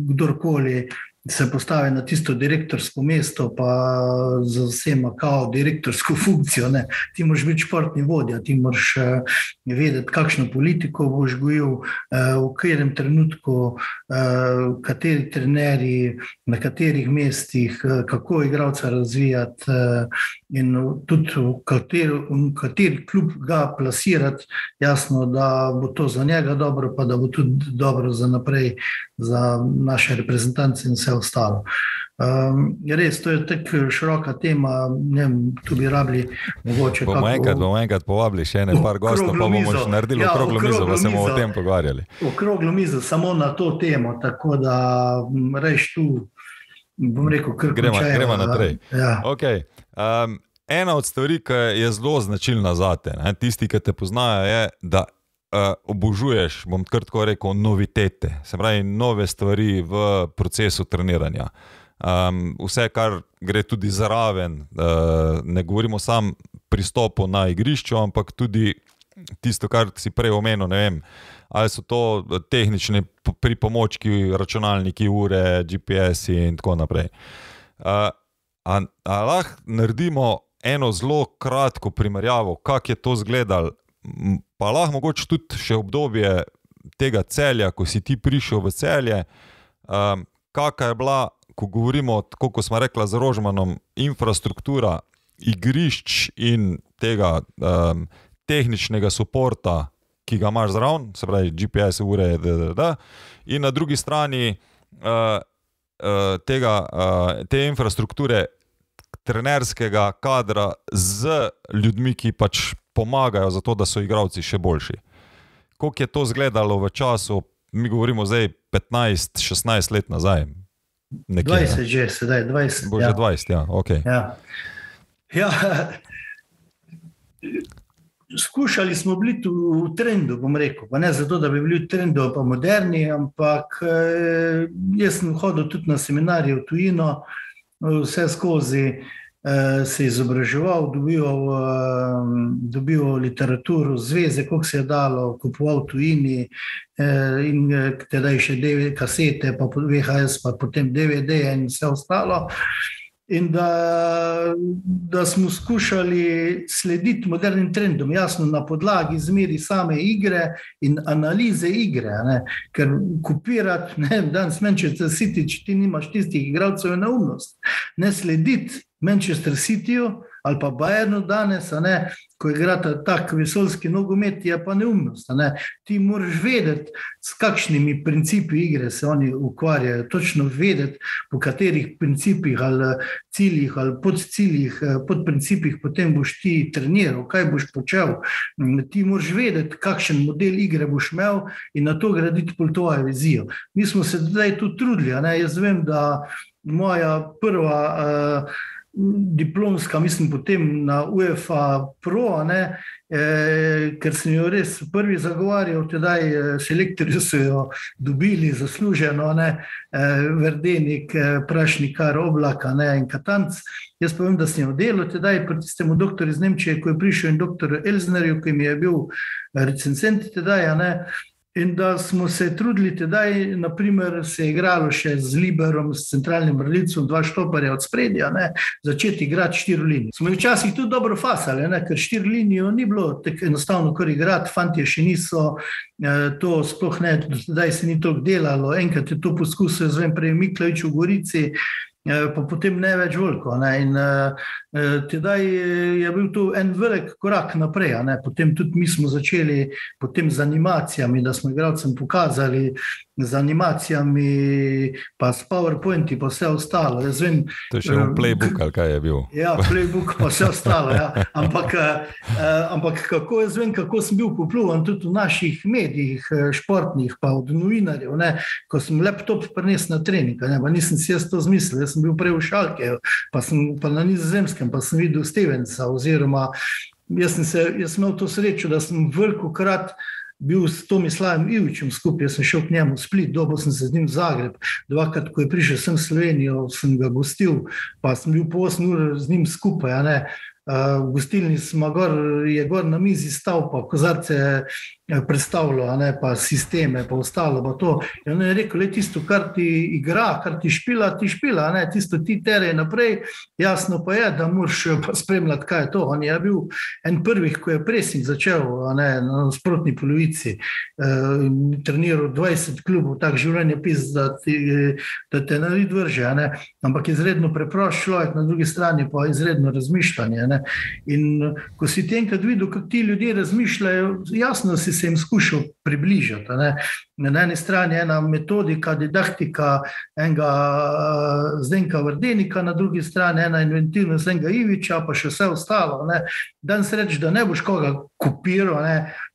B: kdorkoli se postavi na tisto direktorsko mesto, pa zavzema kao direktorsko funkcijo. Ti moraš biti športni vodja, ti moraš vedeti, kakšno politiko boš gojil, v katerem trenutku, kateri trenerji, na katerih mestih, kako igralca razvijati in tudi v kateri klub ga plasirati. Jasno, da bo to za njega dobro, pa da bo tudi dobro za naprej, za naše reprezentance in vse ostalo. Res, to je tako široka tema, ne vem, tu bi rabili mogoče
A: bomo enkrat povabili še par gostov, pa bomo še naredili okroglo mizo, pa se bomo o tem pogovarjali.
B: Okroglo mizo samo na to temo, tako da reš tu, bom rekel, kar končajo.
A: Gremo naprej.
B: Ja.
A: Okay. Ena od stvari, ki je zelo značilna zate, tisti, ki te poznajo, je, da obožuješ, bom kar tako rekel, novitete, se pravi nove stvari v procesu treniranja. Vse, kar gre tudi zraven, ne govorimo sam pristopu na igrišču, ampak tudi tisto, kar si prej omenil, ne vem, ali so to tehnični pripomočki, računalniki, ure, GPS-i in tako naprej. A lahko naredimo eno zelo kratko primerjavo, kako je to izgledalo, pa lahko mogoče tudi še obdobje tega Celja, ko si ti prišel v Celje, kakva je bila, ko govorimo, tako kot smo rekla z Rožmanom, infrastruktura igrišč in tega tehničnega suporta, ki ga imaš zraven, se pravi GPS, ure, in na drugi strani te infrastrukture trenerskega kadra z ljudmi, ki pač pomagajo za to, da so igralci še boljši. Koliko je to izgledalo v času, mi govorimo zdaj 15-16 let nazaj? Nekje,
B: 20 že, sedaj 20.
A: Bo že 20, ja, ok.
B: Ja. Skušali smo biti v trendu, bom rekel, pa ne zato, da bi bili v trendu pa moderni, ampak jaz sem hodil tudi na seminarje v tujino, vse skozi se izobraževal, dobival literaturo, zveze, koliko se je dalo, kupoval v tujini in tedaj še kasete, pa VHS, pa potem DVD in vse ostalo. In da smo skušali slediti modernim trendom, jasno na podlagi zmeri same igre in analize igre, ker kopirati, danes Manchester City, če ti nimaš tistih igralcev, je neumnost. Ne slediti Manchester Cityju ali pa Bayernu danes, ko igrata tak vesoljski nogomet, je pa neumnost. Ti moraš vedeti, s kakšnimi principi igre se oni ukvarjajo, točno vedeti, po katerih principih ali ciljih ali podciljih, podprincipih potem boš ti treniral, kaj boš počel. Ti moraš vedeti, kakšen model igre boš imel in na to graditi pol tvojo vizijo. Mi smo se zdaj tu trudili. Jaz vem, da moja prva diplomska, mislim potem na UEFA Pro, ker sem jo res prvi zagovarjal, tedaj selektorji so jo dobili zasluženo, Verdenik, Prašnikar, Oblak in Katanc. Jaz pa vem, da sem jo delal tedaj pri tistemu doktorju iz Nemčije, ko je prišel, in doktor Elznerju, ki mi je bil recenzent tedaj, in da smo se trudili tedaj, naprimer se je igralo še z Liberom, s centralnim branilcem, 2 štoperja od spredja, začeti igrati 4 linije. Smo včasih tudi dobro fasali, ker 4 linijo ni bilo tako enostavno kar igrati, fantje še niso, to sploh ne, tedaj se ni toliko delalo, enkrat je to poskusil, zvem prej Miklavič v Gorici, pa potem ne več veliko. In tedaj je bil to en velik korak naprej. Potem tudi mi smo začeli potem z animacijami, da smo igralcem pokazali z animacijami, pa s PowerPointi, pa vse ostalo. Vem,
A: to je še v playbook, ali kaj je bil?
B: Ja, playbook, pa vse ostalo. Ja. Ampak kako jaz vem, kako sem bil popluvan tudi v naših medijih, športnih, pa od novinarjev, ko sem laptop prinesel na trening, pa nisem si jaz to zmislil. Jaz sem bil prej v Šalke, pa na Nizozemskem, pa sem videl Stevensa, oziroma jaz sem imel to srečo, da sem velikokrat bil s Tomislavem Ivičem skupaj, jaz sem šel k njemu v Split, dobil sem se z njim v Zagreb, 2krat, ko je prišel sem v Slovenijo, sem ga gostil, pa sem bil po 8 ur z njim skupaj, v gostilni je gor na mizi stal, pa kozarce predstavljal, pa sisteme, pa ostalo, pa to. In on je rekel, tisto, kar ti igra, kar ti špila, tisto ti terej naprej, jasno pa je, da moraš pa spremljati, kaj je to. On je bil en prvih, ko je pressing začel na sprotni polovici, treniral 20 klubov, tak življenje pis, da te nared vrže, ampak izredno preprost človek, na drugi strani pa izredno razmišljanje. In ko si ti enkrat videl, kako ti ljudje razmišljajo, jasno si se jim skušal približati. Na eni strani ena metodika, didaktika enega Zdenka Verdenika, na drugi strani ena inventivnost enega Iviča, pa še vse ostalo. Danes reči, da ne boš koga kopiral,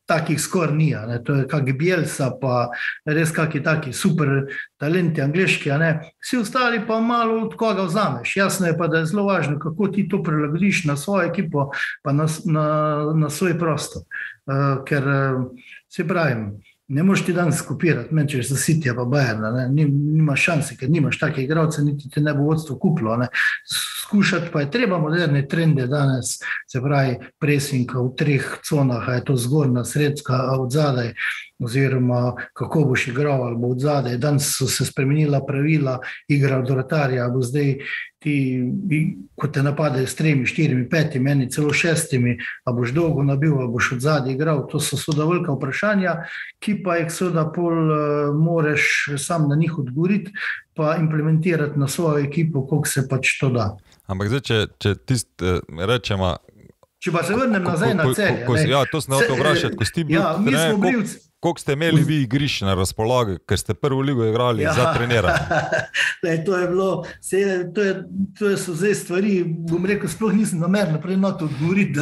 B: takih skor ni. To je kak Bielsa, pa res kaki taki super talenti angleški. Vsi ostali pa malo od koga vzameš. Jasno je pa, da je zelo važno, kako ti to prilagodiš na svojo ekipo, pa na svoj prostor. Ker se pravim, ne moreš ti danes kopirati Manchester Cityja pa Bayerna, nimaš šanse, ker nimaš take igralce, niti te ne bo vodstvo kupilo. Skušati pa je treba moderne trende danes, se pravi pressing v 3 conah, je to zgornja, sredska, odzadaj, oziroma kako boš igral ali bo odzadaj. Danes so se spremenila pravila, igra od vratarja, bo zdaj ti, ko te napadajo s 3, 4, 5, meni celo 6, a boš dolgo nabil, a boš odzadaj igral. To so seveda velika vprašanja, ki pa jih seveda pol moreš sam na njih odgovoriti, pa implementirati na svojo ekipo, koliko se pač to da.
A: Ampak zdaj, če rečemo...
B: Če pa se vrnem nazaj na Celje.
A: Ja, to sem nekaj vprašati, ko ste bili... Koliko ste imeli vi igrišč na razpolago, ker ste prvo ligo igrali za treniranje?
B: To je bilo, to so zdaj stvari, bom rekel, sploh nisem namerno prednot odgovoriti.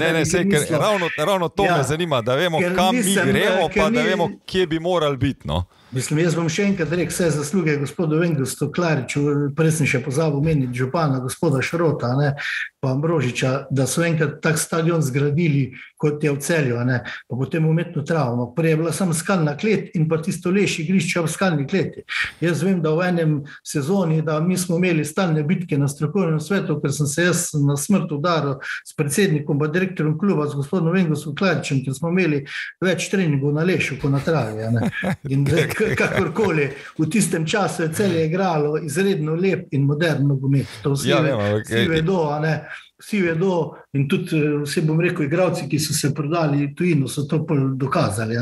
A: Ravno to me zanima, da vemo, kam mi gremo, pa da vemo, kje bi morali biti.
B: Mislim, jaz bom še enkrat rekel vse zasluge gospodu Vengostu Klariču, prej sem še pozabil meniti župana gospoda Šrota, pa Ambrožiča, da so enkrat tak stadion zgradili, kot je v Celju, pa potem umetno travo. Prej je bila samo skalna klet in pa tisto leš igrišče ob skalni kleti. Jaz vem, da v enem sezoni, da mi smo imeli stalne bitke na strokovnem svetu, ker sem se jaz na smrt udaril s predsednikom pa direktorom kluba, s gospodom Vengostom Klaričem, ker smo imeli več treningov na lešu, kot na travi. In kakorkoli, v tistem času je Celje igralo izredno lep in modern nogomet. To vsi vedo, vsi vedo in tudi vse bom rekel, igralci, ki so se prodali tujino, so to dokazali.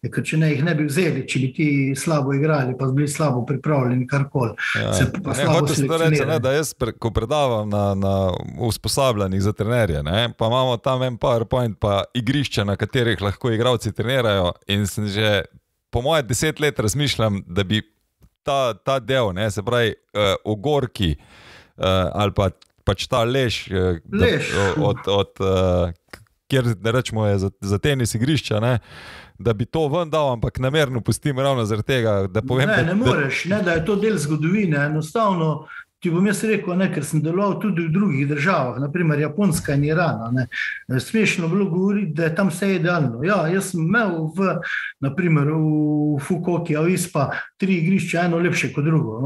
B: Ker če ne jih ne bi vzeli, če bi ti slabo igrali, pa bili slabo pripravljeni, karkoli.
A: Hotel sem to reči, da jaz, ko predavam na usposabljanjih za trenerje, pa imamo tam en PowerPoint, pa igrišča, na katerih lahko igralci trenirajo in sem že po moje 10 let razmišljam, da bi ta del, se pravi ogorki ali pač ta leš. Kjer da rečemo je za tenis igrišča, da bi to ven dal, ampak namerno pustim ravno zaradi tega, da povem...
B: Ne moreš, da je to del zgodovine, enostavno ti bom jaz rekel, ker sem deloval tudi v drugih državah, naprimer Japonska in Iran. Smešno bilo govoriti, da je tam vse idealno. Ja, jaz sem imel naprimer v Fukuoki, Avispa, 3 igrišča, eno lepše kot drugo.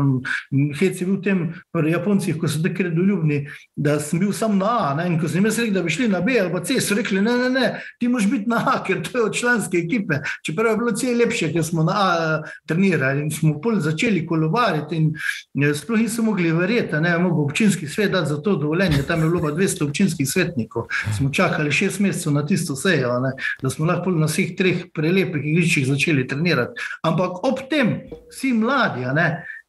B: Hec je bil v tem pri Japoncih, ko so tako redoljubni, da sem bil sam na A, in ko sem jaz rekel, da bi šli na B ali pa C, so rekli, ne, ti moraš biti na A, ker to je od članske ekipe. Čeprav je bilo C lepše, ker smo na A trenirali in smo pol začeli kolobariti in sploh nismo mogli verjeti, ne mogo občinski svet dati za to dovoljenje, tam je bilo 200 občinskih svetnikov. Smo čakali 6 mesecev na tisto sejo, da smo lahko na vseh 3 prelepih igriščih začeli trenirati. Ampak ob tem vsi mladi,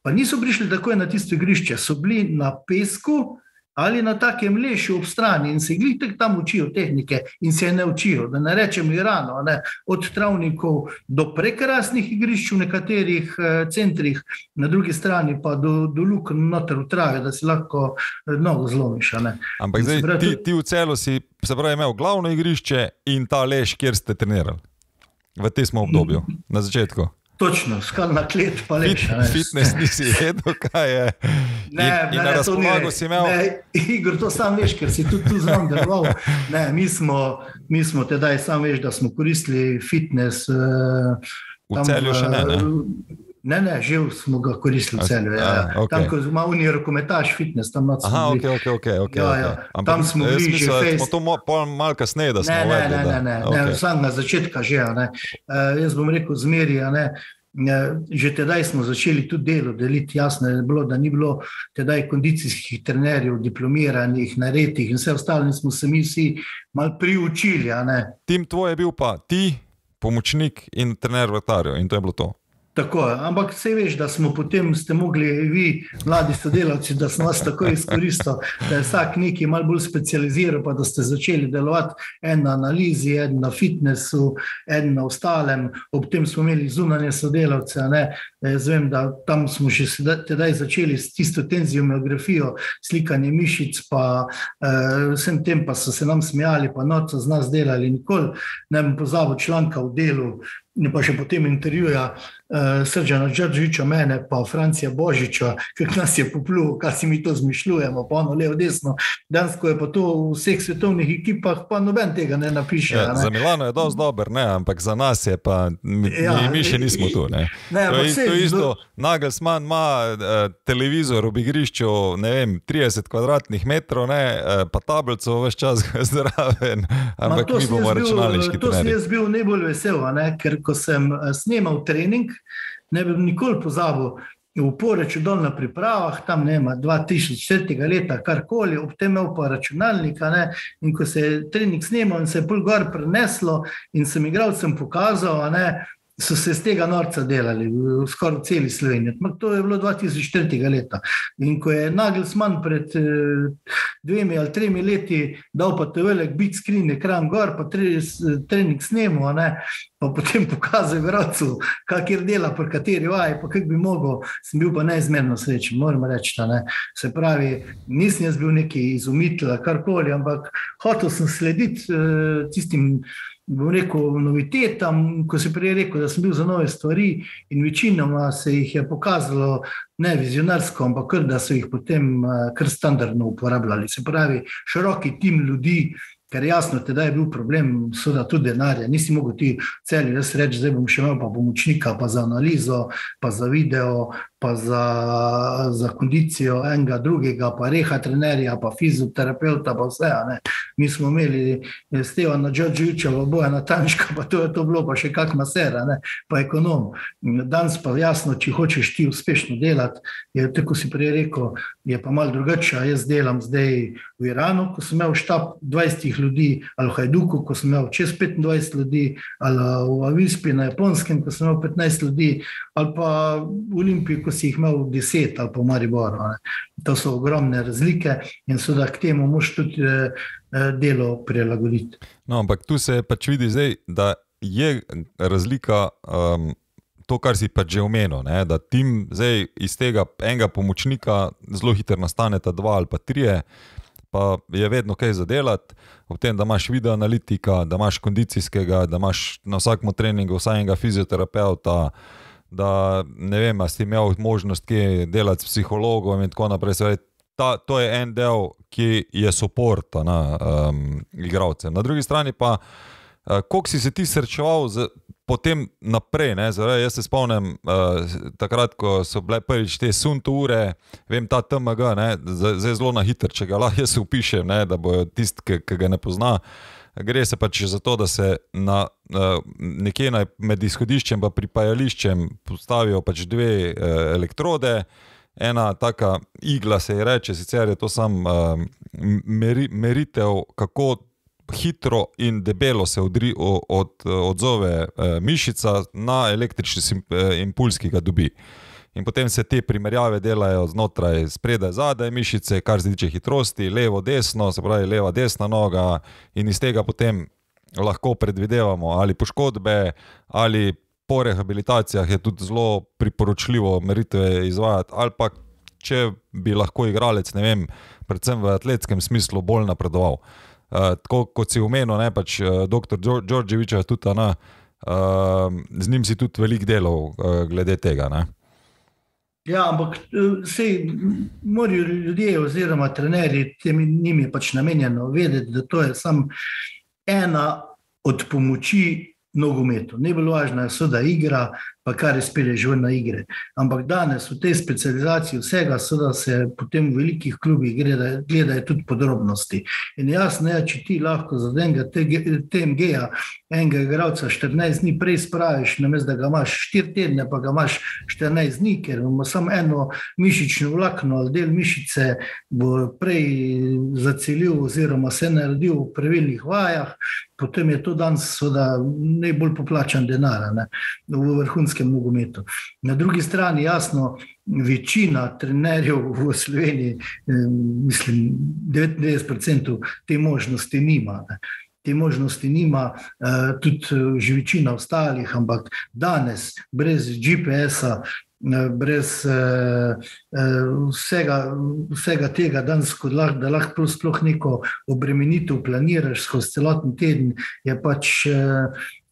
B: pa niso prišli takoj na tisto igrišče, so bili na pesku ali na takem lešu ob strani in se glih tam učijo tehnike in se ne učijo, da ne rečem Irano, od travnikov do prekrasnih igrišč v nekaterih centrih, na drugi strani pa do luk noter v travi, da si lahko nogo zlomiš.
A: Ampak zdaj ti v Celju si, se pravi, imel glavno igrišče in ta leš, kjer ste trenirali v tem obdobju, na začetku.
B: Točno, skalna klet pa leš.
A: Fitness nisi vedel, kaj je. In na razpolago si imel...
B: Igor, to sam veš, ker si tudi tu znam deloval. Mi smo tedaj, sam veš, da smo koristili fitness.
A: V Celju še ne?
B: Ne, že smo ga koristili v Celju. Okay. Tam, ko ima unij rokometaš fitness, tam nad smo bili.
A: Okay.
B: Tam smo bili že face.
A: Smo to malo kasneje, da smo uvedli.
B: Ne, sam na začetka že. Jaz bom rekel zmeri, že tedaj smo začeli tudi delo deliti. Jasno je bilo, da ni bilo tedaj kondicijskih trenerjev, diplomiranih, naredih in vse ostalo, smo se mi vsi malo priučili.
A: Tim tvoj je bil pa ti, pomočnik in trener vratarjev in to je bilo to.
B: Tako, ampak vse veš, da smo potem ste mogli vi, mladi sodelavci, da smo vas tako izkoristili, da je vsak nekaj malo bolj specializiral, pa da ste začeli delovati en na analizi, en na fitnessu, en na ostalem. Ob tem smo imeli zunanje sodelavce. Jaz vem, da tam smo že tedaj začeli s tisto tenziomeografijo, slikanje mišic, pa vsem tem pa so se nam smejali, pa noco z nas delali. Nikoli ne bom pozabil članka v Delu, pa še potem intervjuja Srđana Đorđevića, mene pa Francija Božiča, kako nas je popluo, kaj si mi to zmišljujemo, pa ono levo desno. Dansko je pa to v vseh svetovnih ekipah, pa noben tega ne napiše.
A: Za Milano je dosti dober, ampak za nas je pa, mi še nismo tu. To je isto, Nagelsmann ima televizor v igrišču, 30 kvadratnih metrov, pa tablico ves čas zraven, ampak mi bomo računalniški trenerji.
B: To sem jaz bil najbolj vesel, ker ko sem snemal trening, ne bi nikoli pozabil v Poreču dol na pripravah, tam 2004. leta, karkoli, ob tem imel pa računalnika, in ko se je trening snemal in se je pol gor preneslo in sem igralcem pokazal, so se z tega norca delali, skoraj v celi Sloveniji. To je bilo 2004. leta. In ko je Nagelsmann pred 2 ali 3 leti dal pa te velik big screen ekran gor, pa trening snemal, pa potem pokazal igralcu, kakir dela, pri kateri vaji, pa kak bi mogel, sem bil pa neizmerno srečen, moram reči. Se pravi, nisem jaz bil neki izumitelj, karkoli, ampak hotel sem slediti tistim, bom rekel, novitetam, ko si prej rekel, da sem bil za nove stvari in večinoma se jih je pokazalo ne vizionarsko, ampak da so jih potem kar standardno uporabljali. Se pravi, široki tim ljudi, Ker jasno, teda je bil problem, seveda tudi denarja. Nisi mogel ti celi res reči, zdaj bom še imel pa pomočnika, pa za analizo, pa za video, pa za kondicijo enega drugega, pa reha trenerja, pa fizioterapeuta, pa vse. Ne. Mi smo imeli Stevana Đorđevića, Bojana Tanška, pa to je to bilo, pa še kak masera, ne, pa ekonom. Danes pa jasno, če hočeš ti uspešno delati, je, tako si prej rekel, je pa malo drugače. Jaz delam zdaj v Iranu, ko sem imel štab 20 ljudi, ali v Hajduku, ko sem imel čez 25 ljudi, ali v Avispi na Japonskem, ko sem imel 15 ljudi, ali pa v Olimpiji, ko si jih imel 10, ali pa v Mariboru. To so ogromne razlike in seveda k temu moraš tudi delo prilagoditi.
A: No, ampak tu se pač vidi zdaj, da je razlika to, kar si pač že omenil, ne? Da tim zdaj iz tega enega pomočnika zelo hitro nastaneta 2 ali pa 3, pa je vedno kaj za delati, ob tem, da imaš video analitika, da imaš kondicijskega, da imaš na vsakem treningu vsaj enega fizioterapeuta, da ne vem, a si imel možnost kje delati s psihologom in tako naprej. To je en del, ki je support na igralce. Na drugi strani pa, koliko si se ti srečeval potem naprej, ne? Zdaj, jaz se spomnim takrat, ko so bile prvič te sunto ure, vem, ta TMG, ne? Zdaj zelo na hiter, če ga lahko jaz upišem, ne? Da bojo tisti, ki ga ne pozna. Gre se pač za to, da se nekje med izhodiščem pa pripajališčem postavijo pač 2 elektrode, ena taka igla se ji reče, sicer je to sam meritev, kako hitro in debelo se odzove mišica na električni impuls, ki ga dobi. In potem se te primerjave delajo znotraj, spredaj, zadaj mišice, kar se tiče hitrosti, levo, desno, se pravi leva, desna noga, in iz tega potem lahko predvidevamo ali poškodbe, ali po rehabilitacijah je tudi zelo priporočljivo meritve izvajati, ali pa če bi lahko igralec, ne vem, predvsem v atletskem smislu bolj napredoval. Tako kot si omenil, ne, pač dr. Đorđevića tudi, z njim si tudi veliko delov glede tega, ne.
B: Ja, ampak sej morajo ljudje oziroma trenerji, njim je pač namenjeno vedeti, da to je samo ena od pomoči nogometu. Najbolj važna je seveda igra, pa kar izpelješ ven na igre. Ampak danes v tej specializaciji vsega seveda se potem v velikih klubih gledajo tudi podrobnosti. In jasno je, če ti lahko za enega TMG-ja, enega igralca 14 dni prej spraviš, namesto da ga imaš 4 tedne, pa ga imaš 14 dni, ker ima samo eno mišično vlakno ali del mišice bo prej zacelil oziroma se naredil v pravilnih vajah, potem je to danes seveda najbolj poplačan denar, ne, v vrhunskem nogometu. Na drugi strani, jasno, večina trenerjev v Sloveniji, mislim, 99% te možnosti nima, ne. Te možnosti nima tudi že večina ostalih, ampak danes brez GPS-a, brez vsega tega danes, da lahko sploh neko obremenitev planiraš skozi celoten teden, je pač,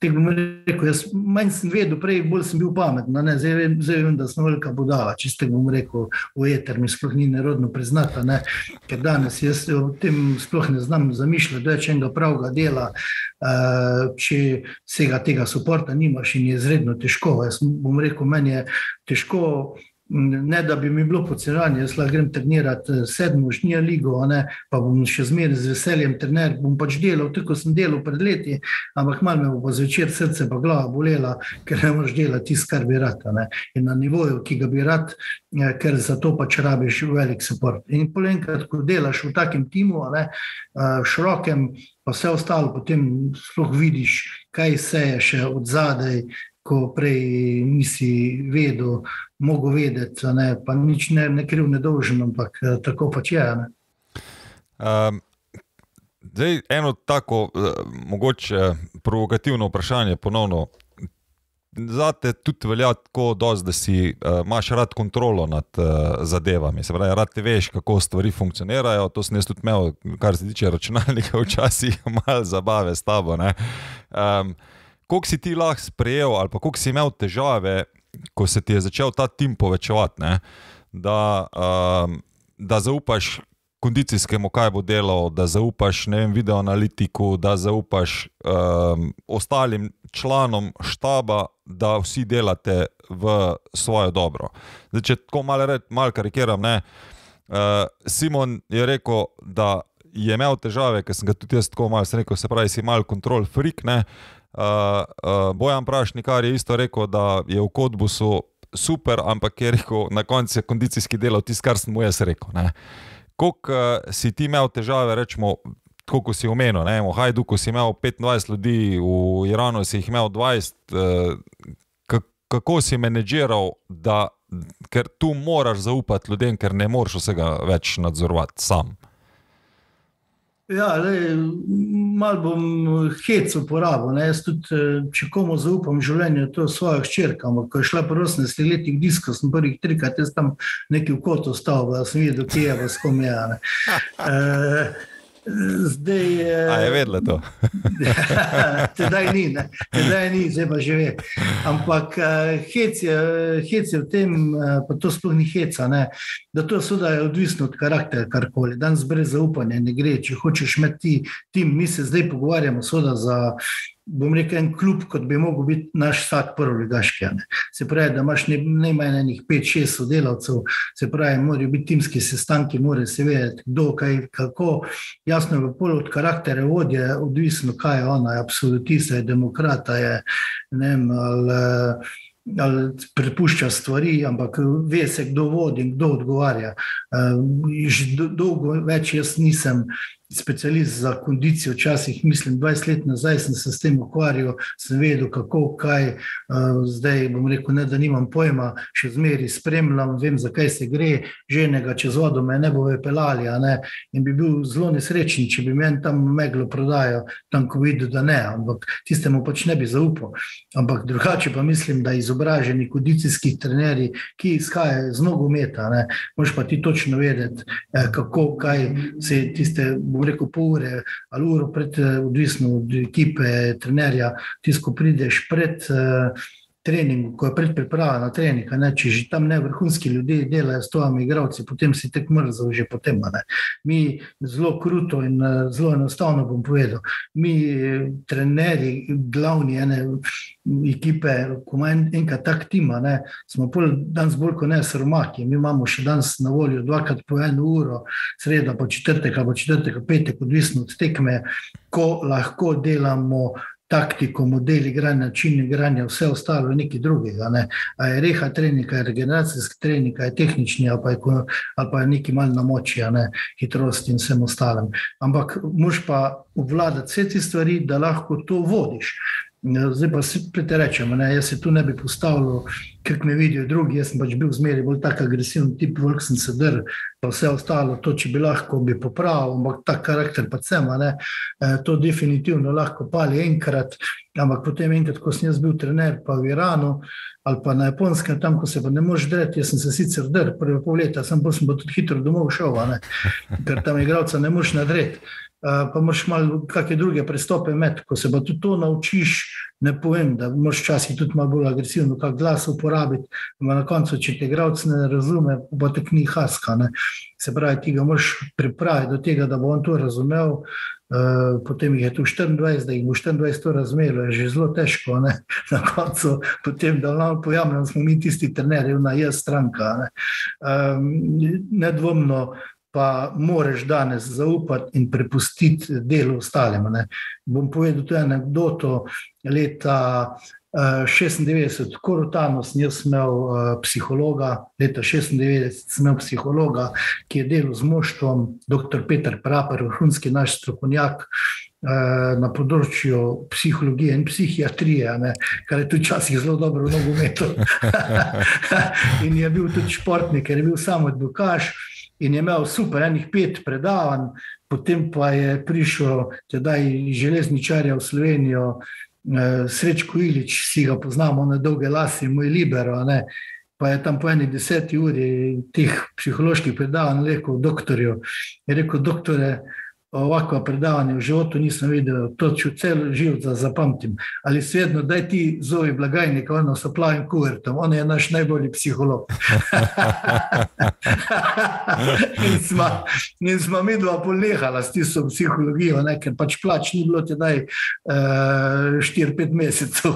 B: tako bom rekel, jaz manj sem vedel, prej bolj sem bil pameten, ne, zdaj vem, da sem velika budala, čisto bom rekel, v eter mi sploh ni nerodno priznati, ne, ker danes jaz o tem sploh ne znam zamišljati več enega pravega dela, če vsega tega suporta nimaš in je izredno težko. Jaz bom rekel, meni je težko, ne da bi mi bilo podcenjevanje, jaz lahko grem trenirati 7. žnija ligo, ne, pa bom še zmeraj z veseljem trener, bom pač delal, tako sem delal pred leti, ampak malo me bo pa zvečer srce pa glava bolela, ker ne moraš delati tisto, kar bi rad, ne. In na nivoju, ki ga bi rad, ker za to pač rabiš velik support. In polenkrat, ko delaš v takem timu, ne, širokem, pa vse ostalo, potem sploh vidiš, kaj se je še od zadaj, ko prej nisi vedel, mogel vedeti, ne, pa nič ne kriv, ne dolžen, ampak tako pač je. Ne.
A: Zdaj, eno tako mogoče provokativno vprašanje ponovno. Zate tudi velja tako dosti, da si imaš rad kontrolo nad zadevami, se pravi, rad te veš, kako stvari funkcionirajo, to sem jaz tudi imel, kar se tiče računalnika, včasih malo zabave s tabo, ne. Koliko si ti lahko sprejel ali pa koliko si imel težave, ko se ti je začel ta tim povečevati, ne? Da zaupaš kondicijskemu, kaj bo delal, da zaupaš, ne vem, videoanalitiku, da zaupaš ostalim članom štaba, da vsi delate v svoje dobro. Zdaj, če tako malo karikiram, ne, Simon je rekel, da je imel težave, ker sem ga tudi jaz tako malo rekel, se pravi, si malo control freak, ne. Bojan Prašnikar je isto rekel, da je v Cottbusu super, ampak je rekel, na koncu je kondicijski delal tisto, kar sem mu jaz rekel, ne. Koliko si ti imel težave, rečemo, tako ko si omenil, ne, v Hajduku si imel 25 ljudi, v Iranu si jih imel 20, kako si menedžiral, da, ker tu moraš zaupati ljudem, ker ne moraš vsega več nadzorovati sam.
B: Ja, malo bom hec uporabil, ne, jaz tudi, če komu zaupam v življenju, to je svojo hčerka, ampak ko je šla po 18 letih disko, sem prvih 3-krat, jaz tam nekaj v kotu ostal, da sem videl, kje je, s kom je, ne. Zdaj,
A: a je vedela to?
B: Tedaj ni, zdaj pa že ve. Ampak hec je v tem, pa to sploh ni heca, ne, da to seveda je odvisno od karakterja karkoli. Danes brez zaupanja ne gre, če hočeš imeti tim, mi se zdaj pogovarjamo seveda za, bom rekel, en klub, kot bi mogel biti naš vsak prvoligaški. Se pravi, da imaš najmanj enih 5-6 sodelavcev, se pravi, morajo biti timski sestanki, mora se vedeti, kdo, kaj, kako. Jasno je pol od karaktere vodje, odvisno, kaj je ona, je absolutista, je demokrata, je, ne vem, ali prepušča stvari, ampak ve se, kdo vodi in kdo odgovarja. Že dolgo več jaz nisem specialist za kondicijo, včasih mislim 20 let nazaj sem se s tem ukvarjal, sem vedel kako, kaj, zdaj bom rekel, ne da nimam pojma, še zmeri spremljam, vem zakaj se gre, ženega čez vodo me ne bo pelali, ne? In bi bil zelo nesrečen, če bi meni tam meglo prodajo, tam ko videl, da ne, ampak tistemu pač ne bi zaupal. Ampak drugače pa mislim, da izobraženi kondicijskih trenerji, ki izhajajo z nogometa, ne, moraš pa ti točno vedeti, kako, kaj se tiste, bom rekel, pol ure ali uro pred, odvisno od ekipe, trenerja, tisto, ko prideš pred trening, ko je predpriprava na trening, ne, če že tam ne vrhunski ljudje delajo s tvojimi igralci, potem si tek mrzel že potem. Ne. Mi zelo kruto in zelo enostavno bom povedal, mi trenerji, glavni ekipe, ko ima enkrat tak tima, ne, smo pol danes bolj kot ne sromaki, mi imamo še danes na voljo 2x po 1 uro, sreda pa četrtek, petek, odvisno od tekme, ko lahko delamo taktiko, model igranja, način igranja, vse ostalo je nekaj drugega. Ne. A je reha treninga, je regeneracijski trening, je tehnični, ali pa je nekaj malo na moči, ne, hitrosti in vsem ostalim. Ampak moraš pa obvladati vse te stvari, da lahko to vodiš. Zdaj pa si preterečemo, ne, jaz se tu ne bi postavljal, kako me vidijo drugi, jaz sem pač bil zmeri bolj tak agresivni tip, veliko sem se drl, pa vse ostalo, to, če bi lahko bi popravil, ampak tak karakter pa sem, ne, to definitivno lahko pali enkrat, ampak potem enkrat, ko sem jaz bil trener pa v Iranu, ali pa na Japonskem, tam, ko se pa ne moreš dreti, jaz sem se sicer drl prve pol leta, sem pa tudi hitro domov šel, ne, ker tam igralca ne moreš nadreti. Pa moraš malo kakšne druge prestope imeti, ko se pa tudi to naučiš, ne povem, da moraš včasih tudi malo bolj agresivno kak glas uporabiti, pa na koncu, če te igralec ne razume, pa tak ni haska, ne. Se pravi, ti ga moraš pripraviti do tega, da bo on to razumel, potem jih je tu 24, da jih bo 24 to razumelo, je že zelo težko, ne. Na koncu, potem, da malo pojamem, smo mi tisti trenerji, ona je stranka, ne. Nedvomno pa moraš danes zaupati in prepustiti delo ostalim. Ne. Bom povedal to anekdoto, leta 96, Korotano sem jaz imel psihologa, leta 96 sem imel psihologa, ki je delal z moštvom, dr. Peter Praper, vrhunski naš strokovnjak na področju psihologije in psihiatrije, ne, kar je tudi včasih zelo dobro v nogometu. In je bil tudi športnik, ker je bil sam odbojkaš, in je imel super enih 5 predavanj, potem pa je prišel tedaj železničarja v Slovenijo, Srečko Ilič, si ga poznamo, na dolge lase, moj libero, ne, pa je tam po 10 uri teh psiholoških predavanj rekel doktorju, je rekel, doktore, ovakva predavanja v životu nisem videl, to ću celo život zapamtim. Ali svejedno, daj ti zovi blagajnika, ono sa plavim kuvertom, on je naš najbolji psiholog. in smo mi dva polnehala s tisto psihologijo, ker pač plač ni bilo tedaj 4-5 mesecev.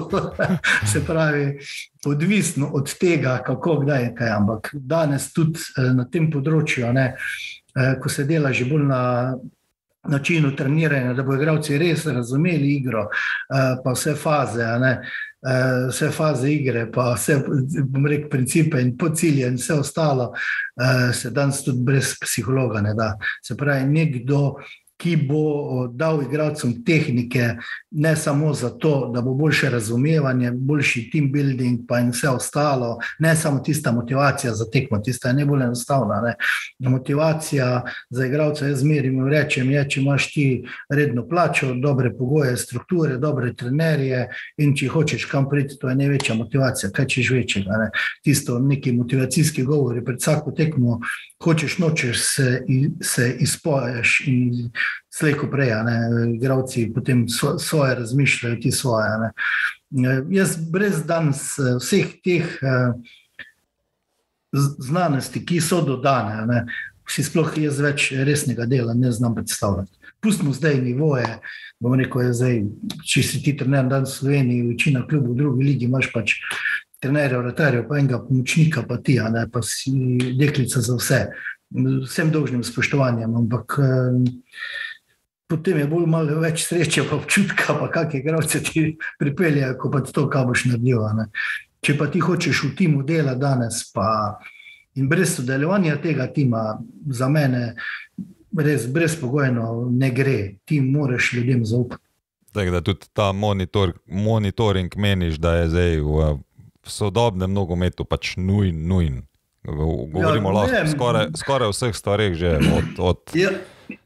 B: Se pravi, odvisno od tega, kako, kdaj, kaj, ampak danes tudi na tem področju, ko se dela že bolj na načinu treniranja, da bo igralci res razumeli igro, pa vse faze igre, pa vse, bom rekel, principe in podcilje in vse ostalo, se danes tudi brez psihologa ne da. Se pravi, nekdo, ki bo dal igralcem tehnike, ne samo zato, da bo boljše razumevanje, boljši team building pa in vse ostalo, ne samo tista motivacija za tekmo, tista je najbolj enostavna. Motivacija za igralca, jaz zmerim in rečem, če imaš ti redno plačo, dobre pogoje, strukture, dobre trenerje in če hočeš kam priti, to je največja motivacija, kaj češ večjega. Tisto neki motivacijski govori pred vsako tekmo, hočeš, nočeš, se izpoješ in slejko prej, igralci potem svoje razmišljajo, ti svoje. Jaz brez danes vseh teh znanosti, ki so dodane, si sploh jaz več resnega dela ne znam predstavljati. Pustimo zdaj nivoje, bom rekel, zdaj, če si ti trener dan v Sloveniji, večina klubov v drugi ligi imaš pač trenerja, vratarja, pa enega pomočnika, pa ti, pa si deklica za vse. Vsem dolžnim spoštovanjem, ampak potem je bolj malo več sreče, pa občutka, pa kakšne igralce ti pripeljajo, ko pa to, kaj boš naredil. Če pa ti hočeš v timu dela danes, pa in brez sodelovanja tega tima, za mene res brezpogojno ne gre. Ti moraš ljudem zaupati.
A: Tako da tudi ta monitoring meniš, da je zdaj v sodobnem nogometu pač nujen. Govorimo lahko skoraj vseh stvareh že od...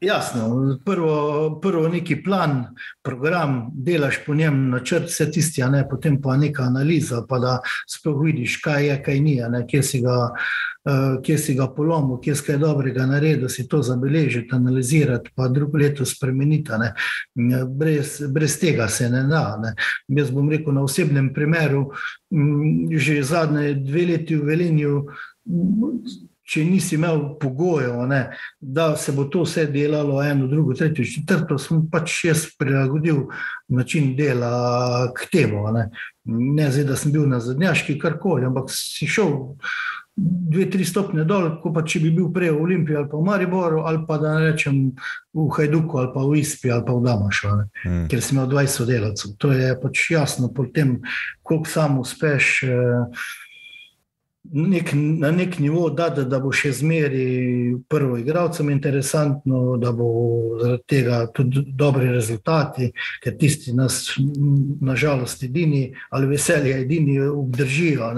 B: Jasno, prvo neki plan, program, delaš po njem načrt, vse tisti, potem pa neka analiza, pa da sploh vidiš, kaj je, kaj ni, kje si ga polomil, kje si kaj dobrega naredil, si to zabeležiti, analizirati, pa drugo leto spremeniti. Brez tega se ne da. Jaz bom rekel na osebnem primeru, že zadnje 2 leti v Velenju, če nisi imel pogojev, da se bo to vse delalo eno, drugo, tretjo, četrto, sem pač jaz prilagodil način dela k temu. Ne zdaj, da sem bil na zadnjaški karkoli, ampak si šel 2-3 stopnje dol, ko pa če bi bil prej v Olimpiji ali pa v Mariboru, ali pa da ne rečem v Hajduku ali pa v Ispi ali pa v Damašu, ker si imel 20 delavcev. To je pač jasno po tem, koliko sam uspeš na nek nivo dati, da bo še zmeri prvo igralcem interesantno, da bo zaradi tega tudi dobri rezultati, ker tisti nas nažalost edini ali veselje edini obdržijo,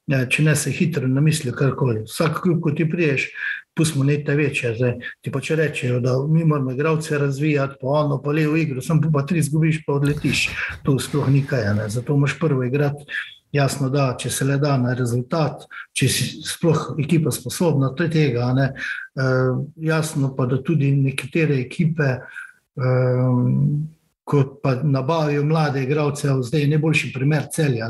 B: če ne se hitro namislijo karkoli. Vsak klub, ko ti priješ, pustimo nekaj večje. Ti pa če rečejo, da mi moramo igralce razvijati, pa ono, pa levo igro, sam pa 3 zgubiš, pa odletiš. To sploh ni kaj. Zato moraš prvo igrati. Jasno, da če se le da na rezultat, če si sploh ekipa sposobna tega, jasno pa, da tudi nekatere ekipe, ko pa nabavijo mlade igralce, zdaj je najboljši primer Celja.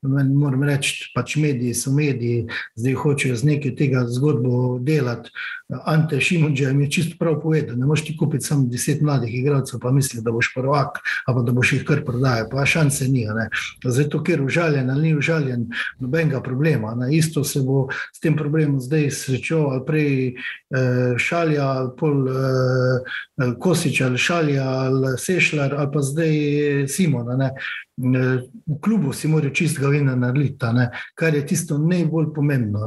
B: Moram reči, pač mediji so mediji, zdaj hočejo z nekaj tega zgodbo delati. Ante Šimundža mi je čisto prav povedal, ne moš ti kupiti samo 10 mladih igralcev, pa misli, da boš prvak, ali da boš jih kar prodajal, pa šanse ni. Zato, ker užaljen ali ni užaljen, nobenega problema. Isto se bo s tem problemom zdaj srečal, ali prej Šalja, ali pol Kosič, ali Šalja, ali Sešljar, ali pa zdaj Simon. V klubu si morajo čistega vina narediti, kar je tisto najbolj pomembno.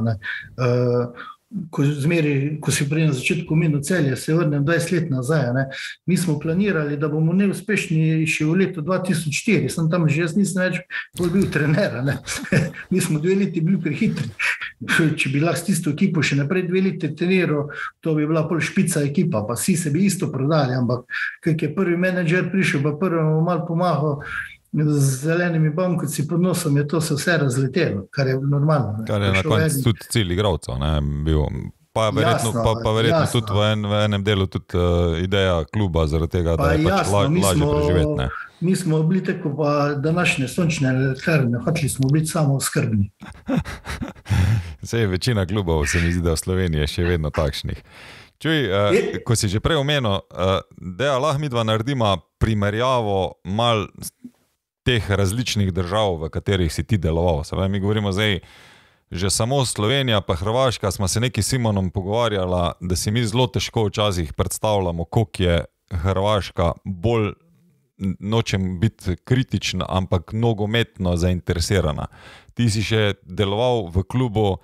B: Ko si prej na začetku omenil Celje, se vrnem 20 let nazaj. Mi smo planirali, da bomo neuspešni še v letu 2004. Sem tam že, jaz nisem več bil trener. Mi smo 2 leti bili prehitri. Če bi lahko s tisto ekipo še naprej 2 leti treniral, to bi bila pol špica ekipa, pa vsi se bi isto prodali, ampak kak je prvi menedžer prišel, pa prvi malo pomahal z zelenimi bankovci pod nosom, je to se vse razletelo, kar je normalno.
A: Kar je na koncu tudi cilj igralcev bil. Pa verjetno,
B: Jasno,
A: pa verjetno
B: jasno.
A: tudi v enem delu tudi ideja kluba, zaradi tega,
B: Pa
A: da je pač
B: jasno,
A: lažje preživeti. Ne?
B: mi smo bili tako pa današnje sončne elektrarne, hoteli smo biti samo skrbni.
A: Sej, večina klubov se mi zdi, da v Sloveniji je še vedno takšnih. Čuj, ko si že prej omenil, da lahko midva naredima primerjavo mal teh različnih držav, v katerih si ti deloval. Se pravi, mi govorimo zdaj, že samo Slovenija pa Hrvaška smo se neki Simonom pogovarjala, da si mi zelo težko včasih predstavljamo, koliko je Hrvaška bolj, nočem biti kritična, ampak nogometno zainteresirana. Ti si še deloval v klubu,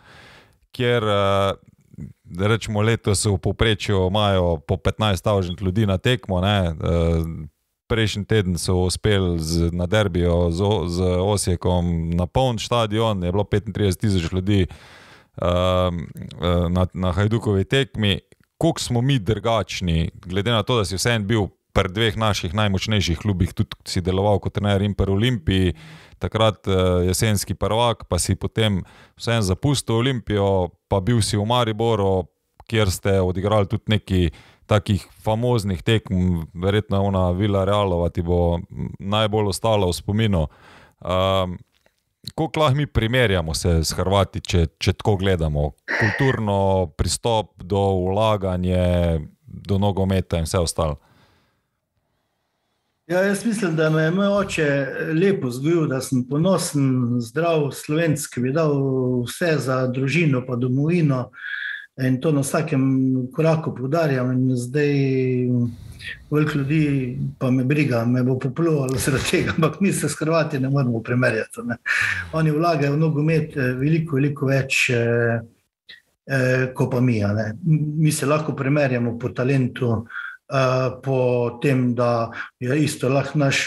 A: kjer rečemo letos v povprečju imajo po 15.000 ljudi na tekmo, ne? Prejšnji teden so uspeli na derbijo z Osijekom na poln štadion, je bilo 35.000 ljudi na Hajdukovi tekmi. Koliko smo mi drugačni, glede na to, da si vseeno bil pri dveh naših najmočnejših klubih, tudi si deloval kot trener in pri Olimpiji, takrat jesenski prvak, pa si potem vseeno zapustil Olimpijo, pa bil si v Mariboru, kjer ste odigrali tudi neki takih famoznih tekm, verjetno ona Villarrealova ti bo najbolj ostala v spominu. Koliko lahko mi primerjamo se s Hrvati, če tako gledamo? Kulturno, pristop do vlaganja, do nogometa in vse ostalo.
B: Ja, jaz mislim, da me je moj oče lepo vzgojil, da sem ponosen, zdrav Slovenec, ki bi dal vse za družino pa domovino. In to na vsakem koraku poudarjam in zdaj veliko ljudi pa me briga, me bo popljuvalo zaradi tega, ampak mi se s Hrvati ne moramo primerjati. Ne. Oni vlagajo v nogomet veliko več kot pa mi. Ne. Mi se lahko primerjamo po talentu, po tem, da je isto lahko naš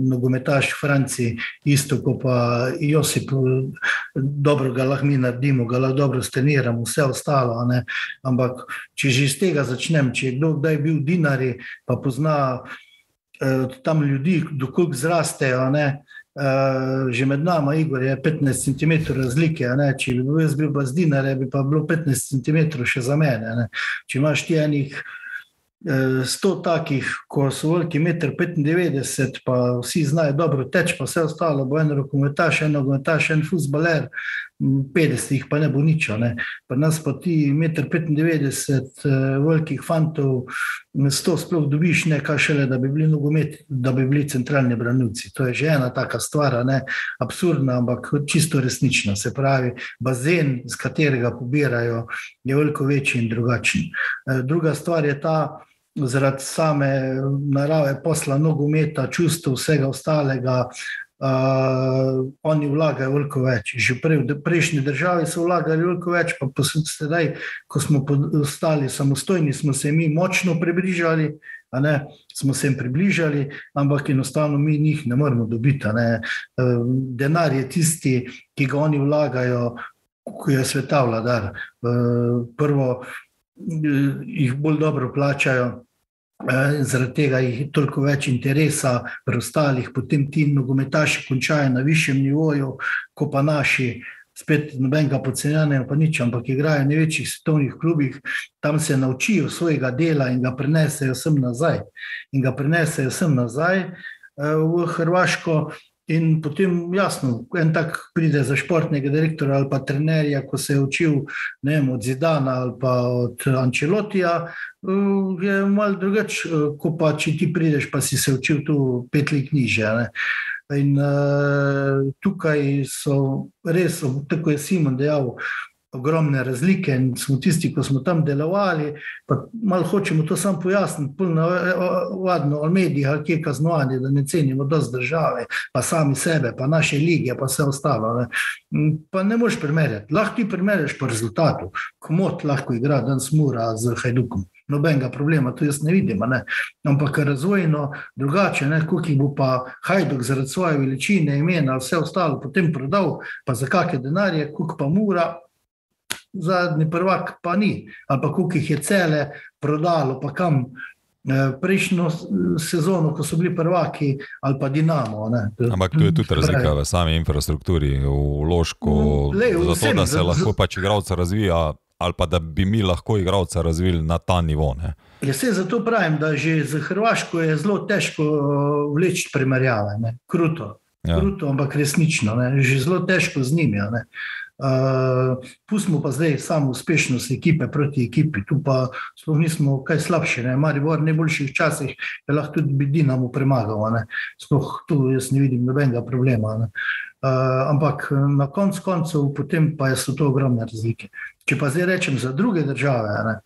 B: nogometaš v Franciji, isto kot pa Josip, dobro ga lahko mi naredimo, ga lahko dobro streniramo, vse ostalo. Ne? Ampak če že iz tega začnem, če je kdo kdaj bil v Dinari, pa pozna tam ljudi, dokoliko zrastejo, ne? Že med nama, Igor, je 15 cm razlike, ne? Če bi bil jaz bil pa z Dinare, bi pa bilo 15 cm še za mene. Ne? Če imaš ti enih 100 takih, ko so veliki 1,95 m, pa vsi znajo dobro teč, pa vse ostalo bo en rokometaš, en fuzbaler, 50 jih pa ne bo nič. Ne. Pri nas pa ti 1,95 m velikih fantov 100 sploh dobiš, ne kaj šele, da bi bili nogomet, da bi bili centralni branilci. To je že ena taka stvar, ne, absurdna, ampak čisto resnična. Se pravi, bazen, z katerega pobirajo, je veliko večji in drugačen. Druga stvar je ta, zaradi same narave posla nogometa, čustev, vsega ostalega, oni vlagajo veliko več. Že v prejšnji državi so vlagali veliko več, pa sedaj, ko smo postali samostojni, smo se mi močno približali, a ne, smo se jim približali, ampak enostavno mi njih ne moremo dobiti. Ne. Denar je tisti, ki ga oni vlagajo, ko je sveta vladar. Prvo jih bolj dobro plačajo, zaradi tega jih je toliko več interesa pri ostalih, potem ti nogometaši končajo na višjem nivoju, ko pa naši, spet nobenega podcenjanja pa nič, ampak igrajo v največjih svetovnih klubih, tam se naučijo svojega dela in ga prinesejo sem nazaj v Hrvaško. In potem, jasno, en tak pride za športnega direktora ali pa trenerja, ko se je učil, ne vem, od Zidana ali pa od Ancelotija, je malo drugače, ko pa če ti prideš, pa si se učil tu 5 let nižje. Ne. In tukaj so res, tako je Simon dejal, ogromne razlike in smo tisti, ko smo tam delovali, pa malo hočemo to sam pojasniti, polno o medijih, ali kje kaznovanje, da ne cenimo dosti države, pa sami sebe, pa naše lige, pa vse ostalo. Ne. Pa ne moreš primerjati. Lahko ti primerjaš po rezultatu. Komot lahko igra danes Mura z Hajdukom. Nobenega problema, to jaz ne vidim. Ne. Ampak razvojno drugače, koliko jih bo pa Hajduk zaradi svoje veličine, imena, vse ostalo potem prodal, pa za kakšne denarje, koliko pa Mura, zadnji prvak pa ni, ali pa koliko jih je Cele prodalo, pa kam prejšnjo sezono, ko so bili prvaki, ali pa Dinamo. Ne.
A: Ampak tu je tudi razlika v sami infrastrukturi, v vložku, zato da se lahko pač igralca razvija ali pa da bi mi lahko igralca razvili na ta nivo, ne?
B: Jaz se zato pravim, da že z Hrvaško je zelo težko vleči primerjave, ne? Kruto, ampak resnično, ne? Že zelo težko z njimi, ne? Pustimo pa zdaj samo uspešnost ekipe proti ekipi, tu pa sploh nismo kaj slabši, ne? Maribor v najboljših časih je lahko tudi bi Dinamo premagal, ne? Sploh tu jaz ne vidim nobenega problema, ne? Ampak na koncu potem pa so to ogromne razlike. Če pa zdaj rečem za druge države, ne?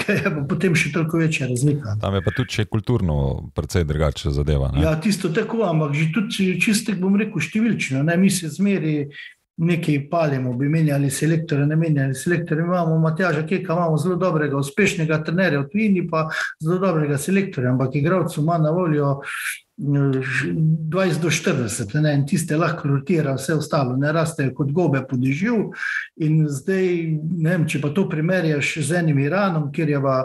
B: Je pa potem še toliko večja razlika.
A: Tam je pa tudi še kulturno precej drugače zadeva, ne?
B: Ja, tisto tako, ampak že tudi čisto, bom rekel, številčno, ne? Mi se zmeri nekaj palimo, bi menjali selektorje, ne menjali selektorje. Imamo Matjaža Keka, imamo zelo dobrega, uspešnega trenerja v tujini, pa zelo dobrega selektorja, ampak igralcev ima na voljo 20 do 40, ne? In tiste lahko rotira, vse ostalo, ne rastejo kot gobe po dežju. In zdaj, ne vem, če pa to primerjaš z enim Iranom, kjer je pa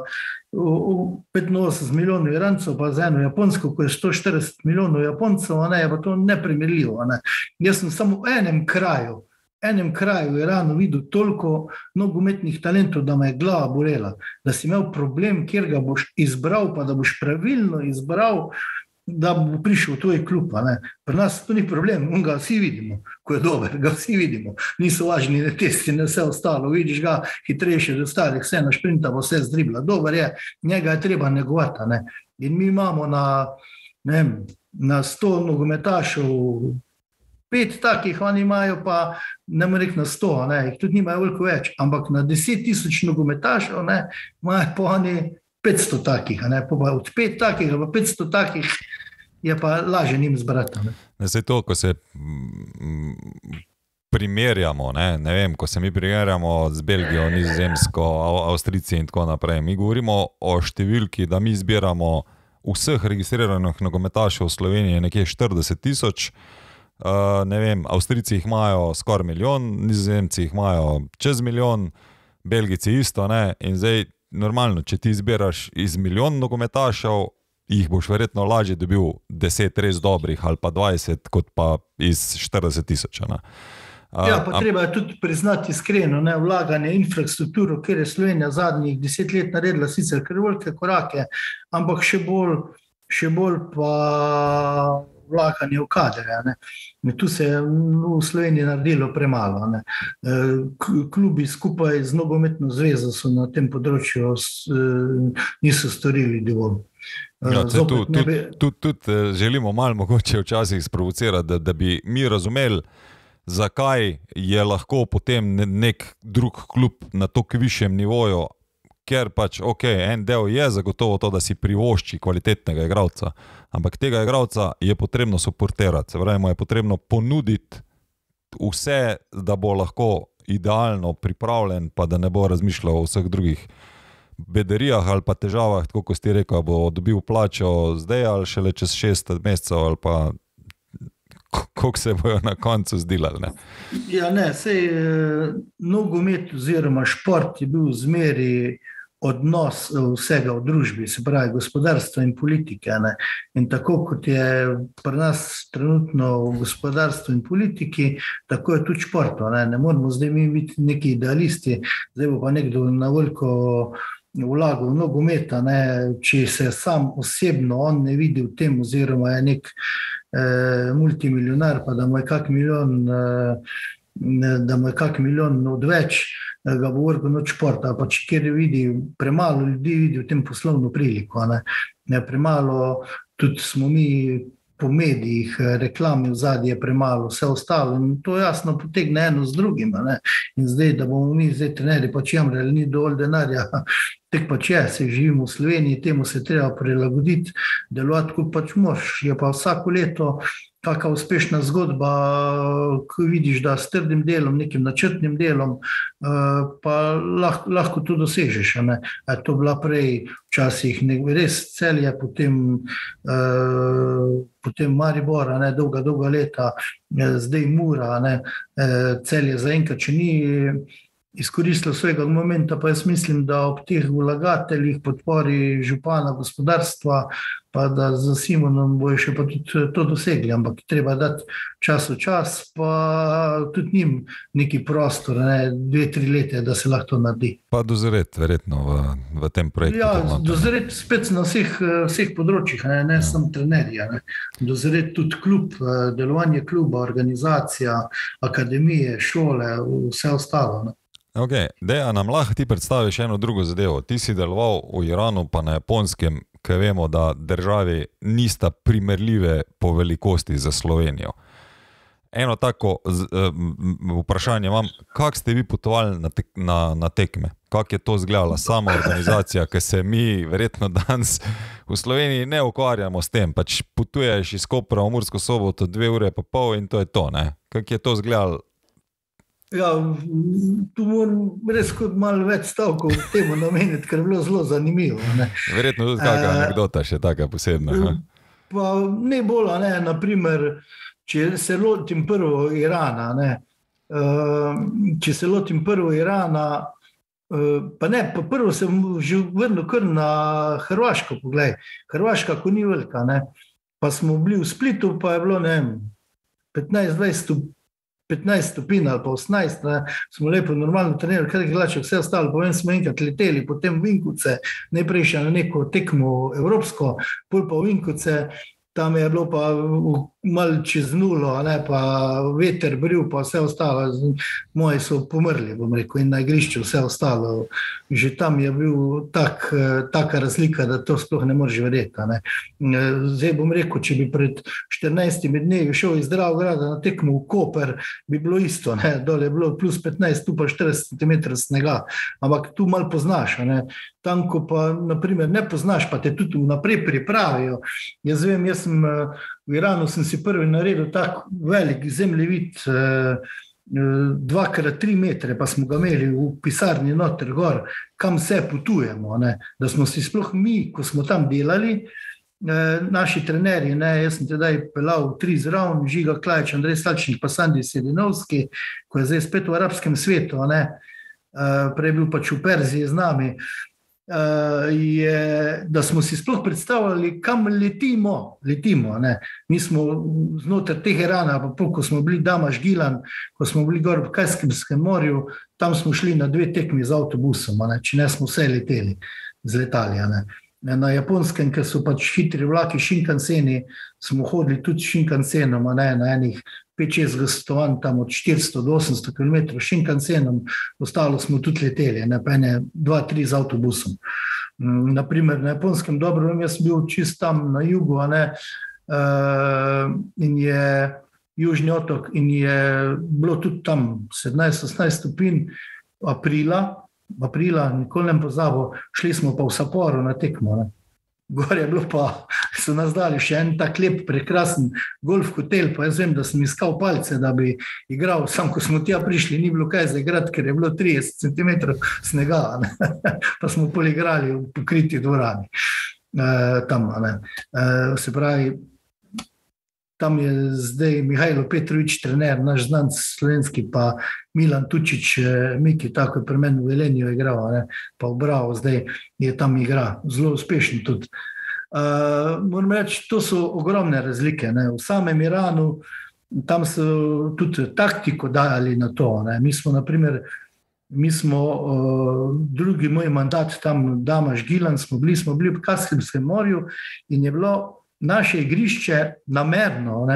B: 85 milijonov Irancev, pa z eno Japonsko, ko je 140 milijonov Japoncev, ne, je pa to neprimerljivo, ne. Jaz sem samo v enem kraju v Iranu videl toliko nogometnih talentov, da me je glava bolela, da si imel problem, kjer ga boš izbral, pa da boš pravilno izbral, da bo prišel v tvoj klub, ne. Pri nas to ni problem, ga vsi vidimo, ko je dober, ga vsi vidimo. Niso važni ne testi, ne vse ostalo, vidiš ga hitrejše od ostalih, vse na šprinta, vse zdribla. Dober je, njega je treba negovati, ne. In mi imamo na 100 nogometašev 5 takih, oni imajo pa, ne morem reči na 100, ne, jih tudi nimajo veliko več, ampak na 10,000 nogometašev, ne, imajo pa oni 500 takih, ne, pa od 5 takih, pa 500 takih je pa lažje njim zbrati.
A: Ne, saj to, ko se primerjamo, ne vem, ko se mi primerjamo z Belgijo, Nizozemsko, Avstrijci in tako naprej, mi govorimo o številki, da mi zbiramo vseh registriranih nogometašev v Sloveniji nekje 40,000, ne vem, Avstrijci jih imajo skoraj 1 milijon, Nizozemci jih imajo čez 1 milijon, Belgijci isto, ne, in zdaj normalno, če ti zbiraš iz 1 milijon nogometašev, jih boš verjetno lažje dobil 10 res dobrih ali pa 20, kot pa iz 40,000, ne.
B: Ja, pa treba je tudi priznati iskreno, ne, vlaganje infrastrukturo, kjer je Slovenija zadnjih 10 let naredila sicer kar velike korake, ampak še bolj pa vlaganje v kadre, ne. Tu se je v Sloveniji naredilo premalo, ne. Klubi skupaj z nogometno zvezo so na tem področju niso storili dovolj.
A: Ja, tudi želimo malo mogoče včasih sprovocirati, da bi mi razumeli, zakaj je lahko potem nek drug klub na toliko višjem nivoju, ker pač, en del je zagotovo to, da si privošči kvalitetnega igralca, ampak tega igralca je potrebno suportirati, se pravi, mu je potrebno ponuditi vse, da bo lahko idealno pripravljen, pa da ne bo razmišljal o vseh drugih bederijah ali pa težavah, tako kot si rekel, bo dobil plačo zdaj ali šele čez 6 mesecev ali pa koliko se bojo na koncu zdilali, ne?
B: Ja, ne, sej nogomet oziroma šport je bil zmeri odnos vsega v družbi, se pravi gospodarstva in politike, ne. In tako kot je pri nas trenutno v gospodarstvu in politiki, tako je tudi športu, ne. Ne moramo zdaj mi biti neki idealisti, zdaj bo pa nekdo na veliko vlagal v nogometa, ne, če se sam osebno on ne vidi v tem, oziroma je nek multimilionar, pa da mu je kak milijon odveč, ga bo vrgel noč športa, pa če kjer vidi, premalo ljudi vidi v tem poslovno priliko, ne. Premalo, tudi smo mi po medijih, reklami v zadnji je premalo, vse ostalo, in to jasno potegne eno z drugim, ne. In zdaj, da bomo mi zdaj trenerji pač jamrali, ni dovolj denarja, tek pač je, se živimo v Sloveniji, temu se treba prilagoditi, delovati kot pač moraš, je pa vsako leto kakšna uspešna zgodba, ko vidiš, da s trdim delom, nekim načrtnim delom, pa lahko to dosežeš, ne. A je to bila prej včasih res Celje, potem Maribor, ne, dolga leta, zdaj Mura, ne. Celje zaenkrat, če ni izkoristilo svojega momenta, pa jaz mislim, da ob teh vlagateljih, podpori župana gospodarstva, pa da za Simonom bojo še pa tudi to dosegli, ampak treba dati čas v čas, pa tudi njim neki prostor, 2-3 leta, da se lahko to naredi.
A: Pa dozoreti verjetno v tem projektu.
B: Ja, dozoreti spet na vseh področjih, ne samo trenerja. Dozoreti tudi klub, delovanje kluba, organizacija, akademije, šole, vse ostalo.
A: Ok, Deja, nam lahko ti predstaviš eno drugo zadevo. Ti si deloval v Iranu pa na Japonskem, ker vemo, da državi nista primerljive po velikosti za Slovenijo. Eno tako vprašanje imam, kako ste vi potovali na tekme? Kako je to izgledala sama organizacija, ker se mi verjetno danes v Sloveniji ne ukvarjamo s tem, pač potuješ iz Kopra v Mursko Soboto 2 ure pa pol in to je to, ne? Kako je to izgledalo?
B: Ja, tu moram res kot malo več stavkov temu nameniti, ker je bilo zelo zanimivo.
A: Verjetno tudi kakšna anekdota še taka posebna.
B: Pa ne bolj, naprimer, če se lotim prvo Irana, pa prvo sem že vrnil kar na Hrvaško, poglej. Hrvaška, ko ni velika, pa smo bili v Splitu, pa je bilo, 15 stopinj ali pa 18, smo lepo normalno trenirali, kar je glaček, vse ostalo, povem, smo enkrat leteli, potem v Vinkovce, najprej še na neko tekmo evropsko, pol pa v Vinkovce, tam je bilo pa malo čez nulo, pa veter bril, pa vse ostalo, moji so pomrli, bom rekel, in na igrišču vse ostalo. Že tam je bil taka razlika, da to sploh ne moreš verjeti. Zdaj bom rekel, če bi pred 14 dnevi šel iz Dravograda na tekmo v Koper, bi bilo isto, dole je bilo plus 15, tu pa 40 cm snega, ampak tu malo poznaš, tam, ko pa naprimer ne poznaš, pa te tudi vnaprej pripravijo. Jaz vem, v Iranu sem si prvi naredil tak velik zemljevid, 2x3 metre, pa smo ga imeli v pisarni noter gor, kam se potujemo, da smo si sploh mi, ko smo tam delali, naši trenerji, jaz sem tedaj pelal 3 zraven, Žiga Klajič, Andrej Salčnik, pa Sandi Sedinovski, ko je zdaj spet v arabskem svetu, prej bil pač v Perziji z nami, da smo si sploh predstavljali, kam letimo. Mi smo znotraj Teherana, pa ko smo bili Damaš Gilan, ko smo bili gor v Kaspijskem morju, tam smo šli na 2 tekmi z avtobusom, če ne smo vse leteli z letali. Na Japonskem, ker so pač hitri vlaki Shinkanseni, smo hodili tudi Shinkansenom, na enih 5-6 gostovanj, tam od 400 do 800 km Shinkansenom, ostalo smo tudi leteli, pa 2-3 z avtobusom. Naprimer, na Japonskem dobro, jaz sem bil čist tam na jugu, in je Južni otok in je bilo tudi tam 17-18 stopinj aprila, nikoli ne pozabo, šli smo pa v Sapporo na tekmo. Gor je bilo pa, so nas dali še en tak lep, prekrasen golf hotel, pa jaz vem, da sem iskal palce, da bi igral, sam ko smo tja prišli, ni bilo kaj za igrati, ker je bilo 30 cm snega, pa smo poligrali v pokriti dvorani. Tam, se pravi, tam je zdaj Mihajlo Petrovič, trener, naš znanc slovenski, pa Milan Tučič, Miki, tako je pri meni v Velenju igral, pa v Bravo, zdaj je tam igra, zelo uspešen tudi. Moram reči, to so ogromne razlike. V samem Iranu, tam so tudi taktiko dali na to. Mi smo drugi moj mandat tam, Damaš Gilan, smo bili v Kaspijskem morju in je bilo naše igrišče namerno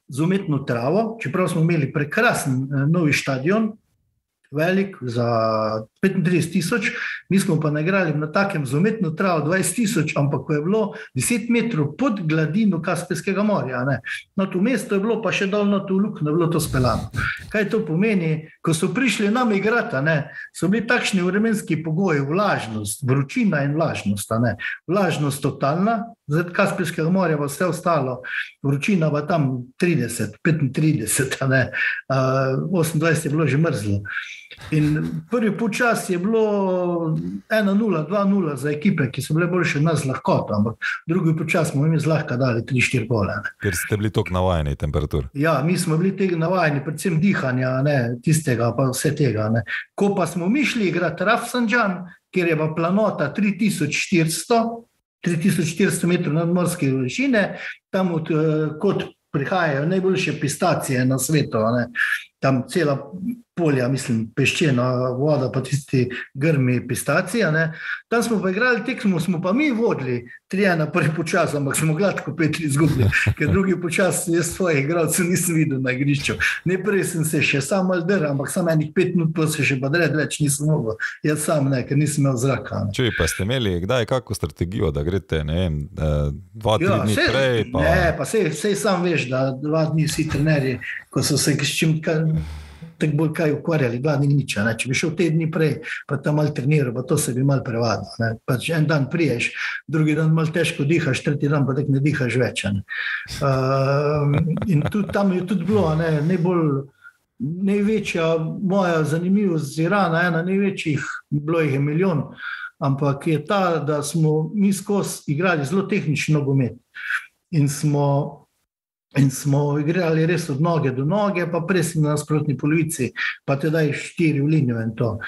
B: z umetno travo, čeprav smo imeli prekrasen novi štadion, velik za 35 000, mi smo pa nagrali na takem z umetno travo 20 000, ampak ko je bilo 10 metrov pod gladino Kaspijskega morja. Na to mesto je bilo pa še dolno to luknjo, je bilo to speljano. Kaj to pomeni? Ko so prišli nam igrati, so bili takšni vremenski pogoji, vlažnost, vročina in vlažnost. Vlažnost totalna, z Kaspijskega morja pa vse ostalo, vročina pa tam 30, 35, 28 je bilo že mrzlo. In prvi počas počas je bilo 1-0, 2-0 za ekipe, ki so bile boljše od nas lahko, ampak drugi počas smo mi zlahka dali 3-4 gole.
A: Ker ste bili toliko navajeni temperatur.
B: Ja, mi smo bili tega navajeni, predvsem dihanja, tistega pa vse tega. Ko pa smo mi šli igrati Rafsanjan, kjer je pa planota 3400 metrov nadmorske višine, tam kot prihajajo najboljše pistacije na svetu, tam cela polja, mislim, peščena voda, pa tisti grmi pistacija. Tam smo pa igrali tekmo, smo pa mi vodili 3-1 prvi počas, ampak smo gladko 5-3 izgubili, ker drugi počas jaz svojih igralcev nisem videl na igrišču. Najprej sem se še sam malo drl, ampak sam enih 5 minut pa se še pa dred več nisem mogel. Jaz sam ker nisem imel zraka.
A: Čuj, pa ste imeli kdaj kakšno strategijo, da greste, 2-3 dni prej? Pa...
B: Ne, pa sej sam veš, da 2 dni vsi trenerji, ko so se s čim tako bolj kaj ukvarjali, 2 dni nič. Če bi šel 5 dni prej, pa tam malo treniral, pa to se bi malo prevadil. Pač en dan priješ, drugi dan malo težko dihaš, tretji dan pa tako ne dihaš več. In tudi tam je tudi bilo največja moja zanimivost z Irana, ena največjih, bilo jih je milijon, ampak je ta, da smo mi skozi igrali zelo tehnični nogomet in smo igrali res od noge do noge, pa presing na nasprotni polovici, pa tedaj 4 v linijo in to.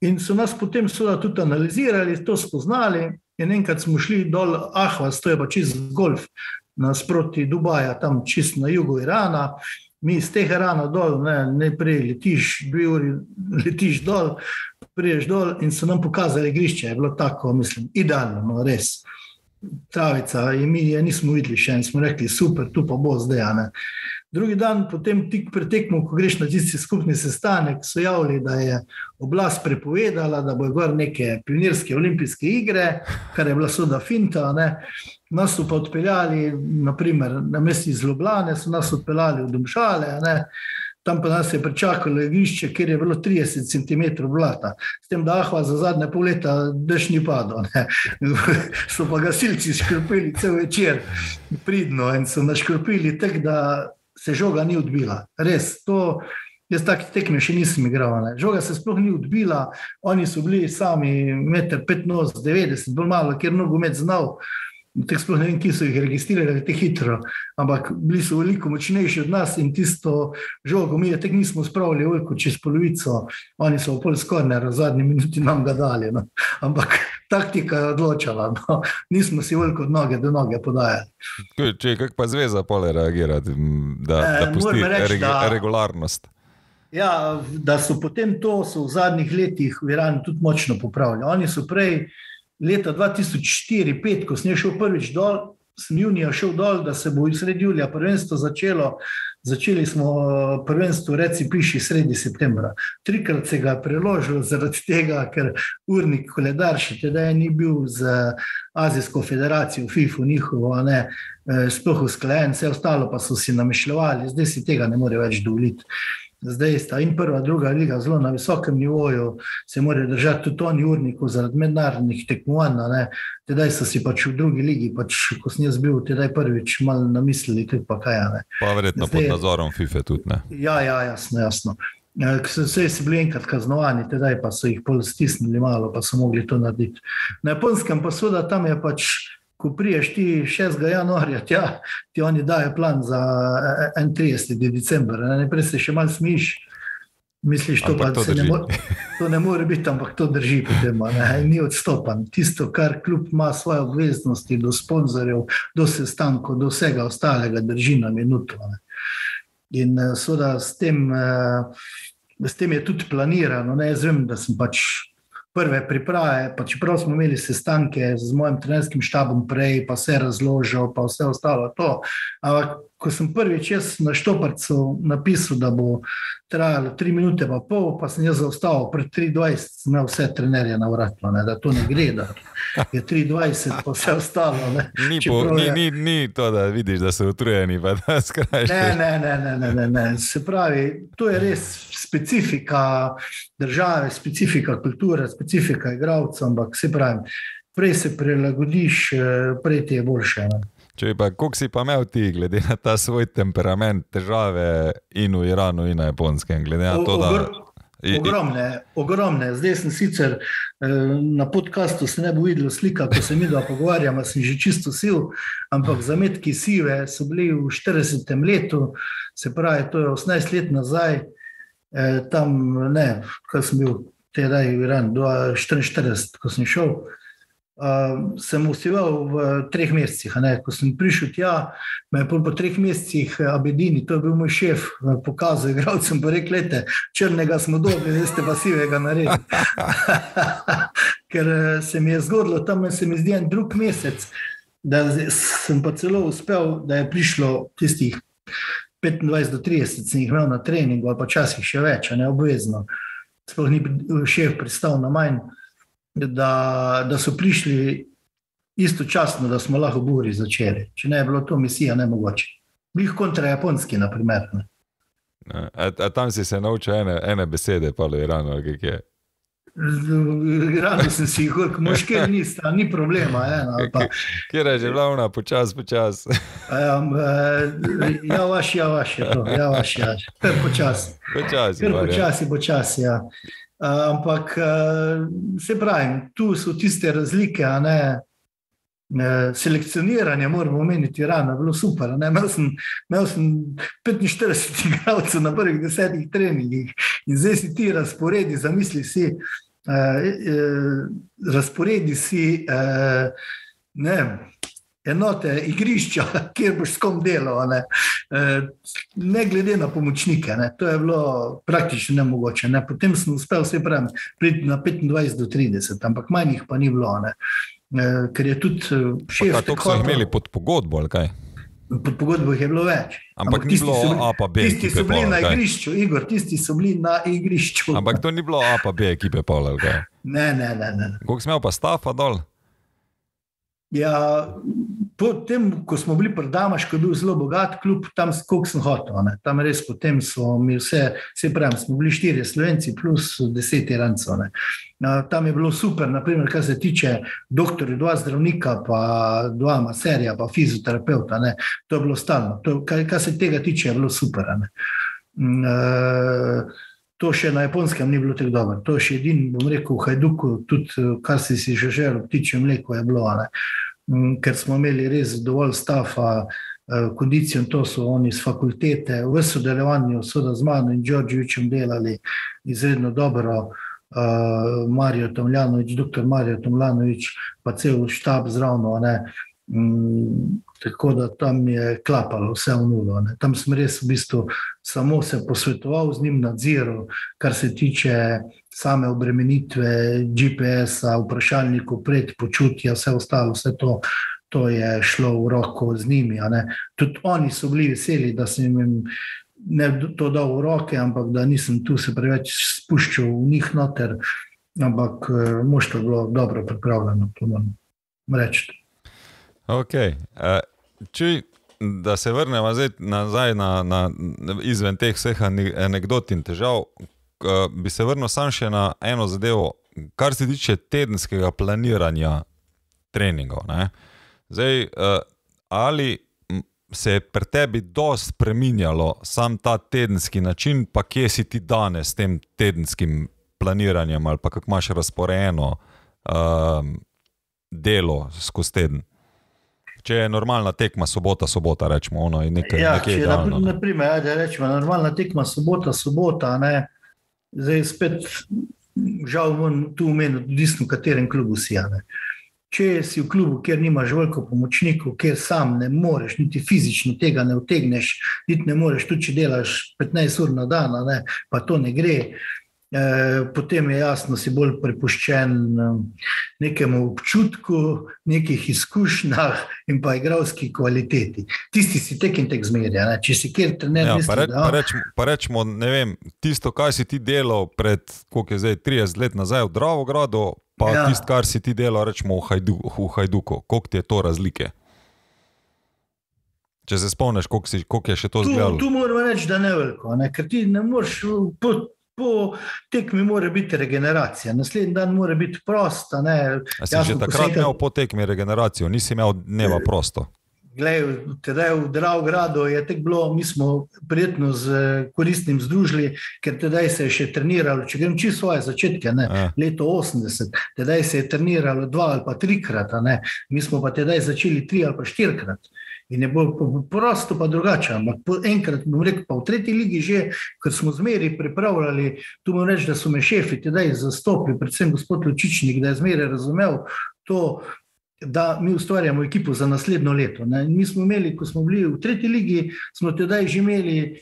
B: In so nas potem tudi analizirali, to spoznali in enkrat smo šli dol Ahvaz, to je pa čist golf, nasproti Dubaja, tam čist na jugu Irana. Mi iz teh Irana dol, najprej letiš, 2 uri letiš dol, priješ dol in so nam pokazali igrišče, je bilo tako, mislim, idealno, res. Travica in mi je nismo videli še in smo rekli, super, tu pa bo zdaj. Drugi dan, potem tik pred tekmo, ko greš na tisti skupni sestanek, so javili, da je oblast prepovedala, da bo gor neke pionirske olimpijske igre, kar je bila soda finta. Nas so pa odpeljali, naprimer, na mesti iz Ljubljane so nas odpeljali v Domžale, tam pa nas je pričakalo igrišče, kjer je bilo 30 cm blata. S tem, da za zadnje pol leta dež ni padel. So pa gasilci škropili cel večer pridno in so naškropili tako, da se žoga ni odbila. Res, to jaz takih tekme še nisem igral. Žoga se sploh ni odbila, oni so bili sami 1,95 m, 90, bolj malo, kjer nogomet znal. Tako sploh ne vem, ki so jih registrirali te hitro, ampak bili so veliko močnejši od nas in tisto žogo mi je tako nismo spravili veliko čez polovico, oni so pol skorner v zadnji minuti nam ga dali, ampak taktika je odločala, nismo si veliko od noge do noge podajali.
A: Če kako pa zveza pole reagirati, da pusti regularnost?
B: Ja, da so potem to so v zadnjih letih v Iranu tudi močno popravili. Oni so prej leta 2004-2005, ko sem šel prvič dol, sem junija šel dol, da se bo sredi julija prvenstvo začelo. Začeli smo prvenstvo, reci piši, sredi septembra. 3-krat se ga preložil zaradi tega, ker urnik koledar še tedaj ni bil z Azijsko federacijo, FIFA njihovo, sploh usklajen, vse ostalo pa so si namišljevali, zdaj si tega ne more več dovoliti. Zdaj sta in prva, druga liga zelo na visokem nivoju, se morajo držati tudi oni urnikov zaradi mednarodnih tekmovanj. Tedaj so si pač v drugi ligi, ko sem jaz bil tedaj prvič malo namislili, tudi pa kaj.
A: Pa verjetno pod nadzorom FIFA tudi, ne?
B: Ja, jasno. Vse si bili enkrat kaznovani, tedaj pa so jih pol stisnili malo, pa so mogli to narediti. Na Japonskem pa seveda tam je pač, ko priješ ti 6. januarja, ti oni dajo plan za 31. december. Najprej se še malo smiš, misliš, to ne more biti, ampak to drži potem, ni odstopan. Tisto, kar klub ima svoje obveznosti do sponzorjev, do sestankov, do vsega ostalega drži na minuto. In seveda s tem je tudi planirano. Jaz vem, da sem pač prve priprave, pa čeprav smo imeli sestanke z mojim trenerskim štabom prej, pa vse razložil, pa vse ostalo to. Ampak ko sem prvič jaz na Štoparcu napisal, da bo trajalo 3 minute pa pol, pa sem jaz zaostal pred 3:20, imel vse trenerje na vratu, da to ne gre, da je 3:20 pa vse ostalo.
A: Ni to, da vidiš, da so utrujeni, pa da skrajš.
B: Ne. Se pravi, to je res specifika države, specifika kulture, specifika igralcev, ampak se pravi, prej se prilagodiš, prej ti je boljše.
A: Če pa, koliko si pa imel ti, glede na ta svoj temperament, težave in v Iranu in na Japonskem, glede na to, da
B: Ogromne. Zdaj sem sicer na podcastu se ne bo videlo slika, ko se mi dva pogovarjamo, sem že čisto siv, ampak zametki sive so bili v 40. letu, se pravi, to je 18 let nazaj, tam, ko sem bil tedaj v Iran, 44, ko sem šel, sem usival v 3 mesecih. Ko sem prišel tja, me je po 3 mesecih Abedini, to je bil moj šef, pokazal igralcem, pa rekel, lejte, črnega smo dobili, zdaj ste pa sivega naredili. Ker se mi je zgodilo, tam se mi zdi en drug mesec, da sem pa celo uspel, da je prišlo tistih 25 do 30, sem jih imel na treningu, ali pa časih še več, obvezno. Sploh ni šef pristal na manj, da so prišli istočasno, da smo lahko buri začeli. Če ne je bilo to misija nemogoče. Bih kontra Japonski, na primer.
A: Tam si se naučil ene besede, pa v Iranu, ali kaj je?
B: V Iranu sem si jih, mošker nista, ni problema.
A: Kjer je že glavna, počas?
B: Ja, vaš je to, kar počasi, ja. Ampak se pravim, tu so tiste razlike, selekcioniranje moramo omeniti Irana, bilo super. Imel sem 45 igralcev na prvih 10 treningih in zdaj si ti razporedi, zamisli si, enote, igrišča, kjer boš s kom delal, ne glede na pomočnike. To je bilo praktično nemogoče. Potem sem uspel priti na 25 do 30, ampak manj jih pa ni bilo. Ker je tudi šef...
A: Pa to so imeli pod pogodbo, ali kaj?
B: Pod pogodbo jih je bilo več.
A: Ampak ni bilo A pa B ekipe.
B: Tisti so bili na igrišču, Igor, tisti so bili na igrišču.
A: Ampak to ni bilo A pa B ekipe, ali kaj?
B: Ne.
A: Koliko smel pa Stafa dol?
B: Ja, potem, ko smo bili pri Damašku, je bil zelo bogat klub, tam koliko sem hotel. Tam res potem so mi vse pravim, smo bili 4 Slovenci plus 10 Irancev. Tam je bilo super, naprimer, kar se tiče doktorja, 2 zdravnika, pa 2 maserja, pa fizioterapeuta. To je bilo stalno. Kar se tega tiče, je bilo super. To še na Japonskem ni bilo tako dobro. To še edin, bom rekel, v Hajduku, tudi kar si že želel, ptičje mleko je bilo. Ker smo imeli res dovolj stafa, kondicijo, in to so oni z fakultete, v sodelovanju z mano in Đorđevićem delali izredno dobro, doktor Marijo Tomljanović, pa cel štab zravno, tako da tam je klapalo vse v nulo. Tam sem res v bistvu samo se posvetoval z njim, nadziral, kar se tiče same obremenitve, GPS-a, vprašalnikov, predpočutja, vse ostalo, vse to je šlo v roko z njimi. Tudi oni so bili veseli, da sem jim ne to dal v roke, ampak da nisem tu se preveč spuščal v njih noter, ampak moštvo je bilo dobro pripravljeno, to moram reči.
A: Ok, da se vrnemo nazaj izven teh vseh anekdot in težav, bi se vrnil sam še na eno zadevo, kar se tiče tedenskega planiranja treningov. Zdaj, ali se je pri tebi dosti spreminjalo sam ta tedenski način, pa kje si ti danes s tem tedenskim planiranjem, ali pa kako imaš razporejeno delo skozi teden? Če je normalna tekma sobota, rečemo, ono je nekaj idealno.
B: Ja, naprimer, rečemo, normalna tekma sobota, zdaj spet žal moram tu omeniti, odvisno v katerem klubu si. Če si v klubu, kjer nimaš veliko pomočnikov, kjer sam ne moreš, niti fizično tega ne utegneš, niti ne moreš, tudi če delaš 15 ur na dan, pa to ne gre, potem je jasno, si bolj prepuščen nekemu občutku, nekih izkušnjah in pa igralski kvaliteti. Tisti si tek in tek zmerja, če si kjer trener misli,
A: Pa rečemo, ne vem, tisto, kaj si ti delal pred, koliko je zdaj, 30 let nazaj v Dravogradu, pa tisto, kar si ti delal, rečemo, v Hajduku. Koliko ti je to razlike? Če se spomniš, koliko je še to izgledalo?
B: Tu moramo reči, da ne veliko, ker ti ne moreš po tekmi mora biti regeneracija, naslednji dan mora biti prosta.
A: A si že takrat imel po tekmi regeneracijo, nisi imel dneva prosto?
B: Glej, tedaj v Dravogradu je tek bilo, mi smo prijetno z koristnim združili, ker tedaj se je še treniralo, če grem čisto svoje začetke, leto 80, tedaj se je treniralo 2 ali pa 3-krat, mi smo pa tedaj začeli 3 ali pa 4-krat. In je bolj prosto pa drugače, ampak enkrat bom rekel, pa v 3. ligi že, ker smo zmeri pripravljali, tu bom reči, da so me šefi tedaj zastopili, predvsem gospod Lučičnik, da je zmeri razumel to, da mi ustvarjamo ekipo za naslednjo leto. Mi smo imeli, ko smo bili v 3. ligi, smo tedaj že imeli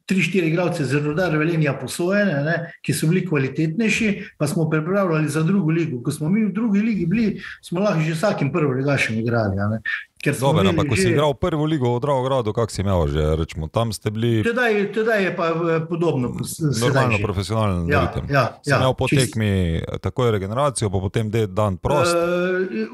B: 3-4 igralce z Rudar Velenja posojene, ki so bili kvalitetnejši, pa smo pripravljali za 2. ligo. Ko smo mi v 2. ligi bili, smo lahko že vsakim prvoligašem igrali.
A: Dobre, ampak ko si igral 1. ligo v Dravogradu, kak si imel že, rečemo, tam ste bili...
B: Tedaj je pa podobno.
A: Normalno, profesionalno ritem. Si imel po tekmi takoj regeneracijo, pa potem dan prost?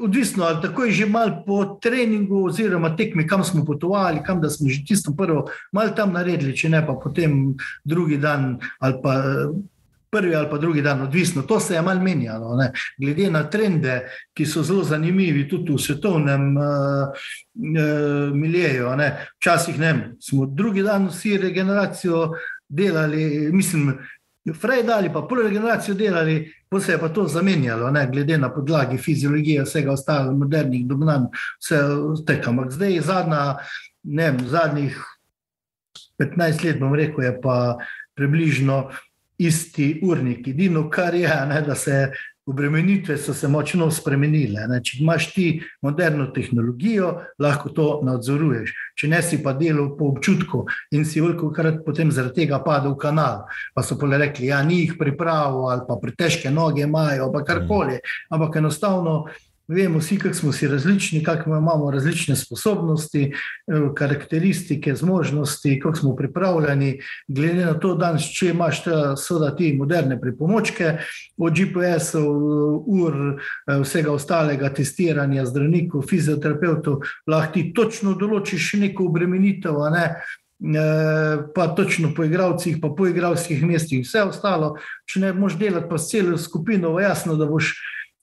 B: Odvisno, ali takoj že malo po treningu oziroma tekmi, kam smo potovali, kam da smo že tisto prvo malo tam naredili, če ne pa potem drugi dan ali pa... prvi ali pa drugi dan, odvisno. To se je malo menjalo, glede na trende, ki so zelo zanimivi tudi v svetovnem miljeju. Včasih smo drugi dan vsi regeneracijo delali, mislim, Freud ali pa pol regeneracijo delali, pa se je pa to zamenjalo, glede na podlagi fiziologije, vsega ostalo, modernih dognanj, vse teka. Ampak zdaj zadnjih 15 let, bom rekel, je pa približno isti urnik. Edino, kar je, da se obremenitve so se močno spremenile. Če imaš ti moderno tehnologijo, lahko to nadzoruješ. Če ne si pa delal po občutku in si velikokrat potem zaradi tega padel v kanal, pa so pole rekli, ni jih pripravil ali pa pretežke noge imajo, pa karkoli. Ampak enostavno vemo vsi, kako smo si različni, kako imamo različne sposobnosti, karakteristike, zmožnosti, kako smo pripravljeni. Glede na to, danes, če imaš ti moderne pripomočke, od GPS-ov, ur, vsega ostalega, testiranja zdravnikov, fizioterapevtov, lahko ti točno določiš neko obremenitev, pa točno po igralcih, pa po igralskih mestih, vse ostalo. Če ne moš delati pa s celo skupino, jasno, da boš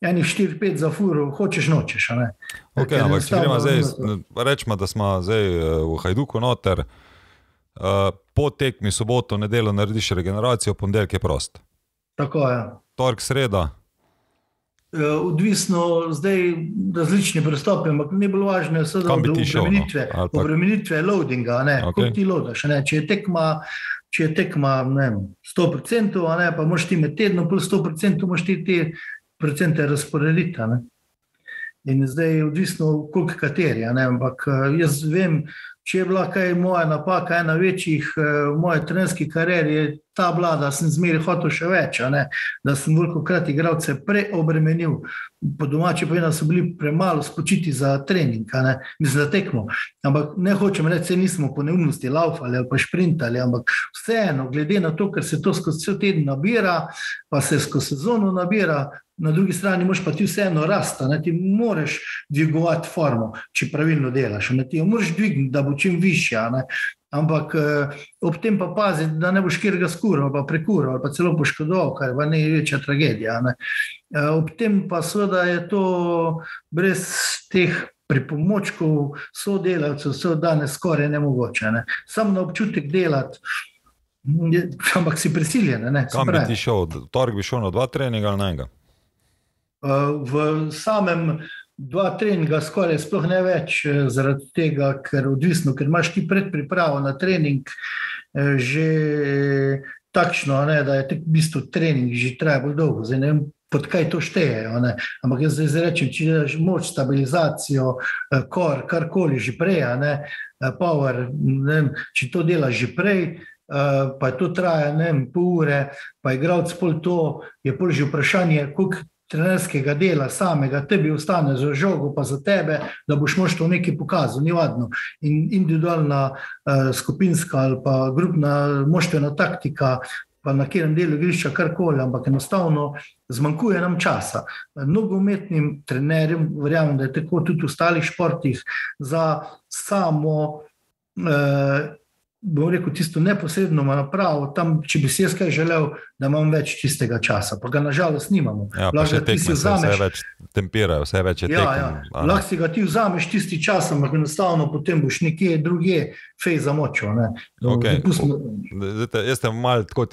B: 4-5 za furo, hočeš, nočeš.
A: Ok, ampak če gremo zdaj, rečemo, da smo zdaj v Hajduku noter, po tekmi soboto, nedeljo narediš regeneracijo, ponedeljek je prost.
B: Tako je.
A: Torek, sreda?
B: Odvisno zdaj različni pristopi, ampak ne bolj važno je seveda obremenitve loadinga, koliko ti loadaš. Če je tekma 100%, pa moš ti med tednom plus 100%, moš ti te procente razporediti. In zdaj je odvisno, koliko kateri. Ampak jaz vem, če je bila kaj moja napaka, ena večjih v moje trenerski karieri, je ta bila, da sem zmeri hotel še več, da sem velikokrat igralce preobremenil. Po domači povedano so bili premalo spočiti za trening, mislim, za tekmo. Ampak ne hočem reči, se nismo po neumnosti laufali ali pa šprintali, ampak vseeno, glede na to, ker se to skozi cel teden nabira, pa se skozi sezono nabira, na drugi strani moraš pa ti vseeno rasti, ti moraš dvigovati formo, če pravilno delaš, ti jo moraš dvigniti, da bo čim višja, ampak ob tem pa pazi, da ne boš kjerga skuril, pa prekuril, pa celo poškodoval, kar pa ne je večja tragedija. Ob tem pa seveda je to brez teh pripomočkov sodelavcev so danes skoraj nemogoče. Samo na občutek delati, ampak si prisiljen.
A: Kam bi ti šel? Torek bi šel na 2 treninga ali na enega?
B: V samem 2 treninga skoraj sploh ne več, zaradi tega, ker odvisno, ker imaš ti predpripravo na trening že takšno, da je v bistvu trening že traja bolj dolgo. Zdaj ne vem, pod kaj to štejejo, ampak jaz zdaj rečem, če daš moč, stabilizacijo, core, karkoli že prej, power, če to delaš že prej, pa to traja, pol ure, pa igralec pol to, je pol že vprašanje, koliko trenerskega dela samega, tebi ostane za žogo pa za tebe, da boš moštvo nekaj pokazal, ni vadno. In individualna, skupinska ali pa grupna moštvena taktika, pa na katerem delu igrišča karkoli, ampak enostavno zmanjkuje nam časa. Nogometnim trenerjem, verjamem, da je tako tudi v ostalih športih, za samo bom rekel, tisto neposredno napravo, tam, če bi si jaz kaj želel, da imam več čistega časa, pa ga nažalost nimamo.
A: Ja, pa še tekme se več tempirajo, vse več je tekem.
B: Lahko si ga ti vzameš tisti čas, ampak enostavno potem boš nekje drugje fej zamočil.
A: Jaz sem malo tako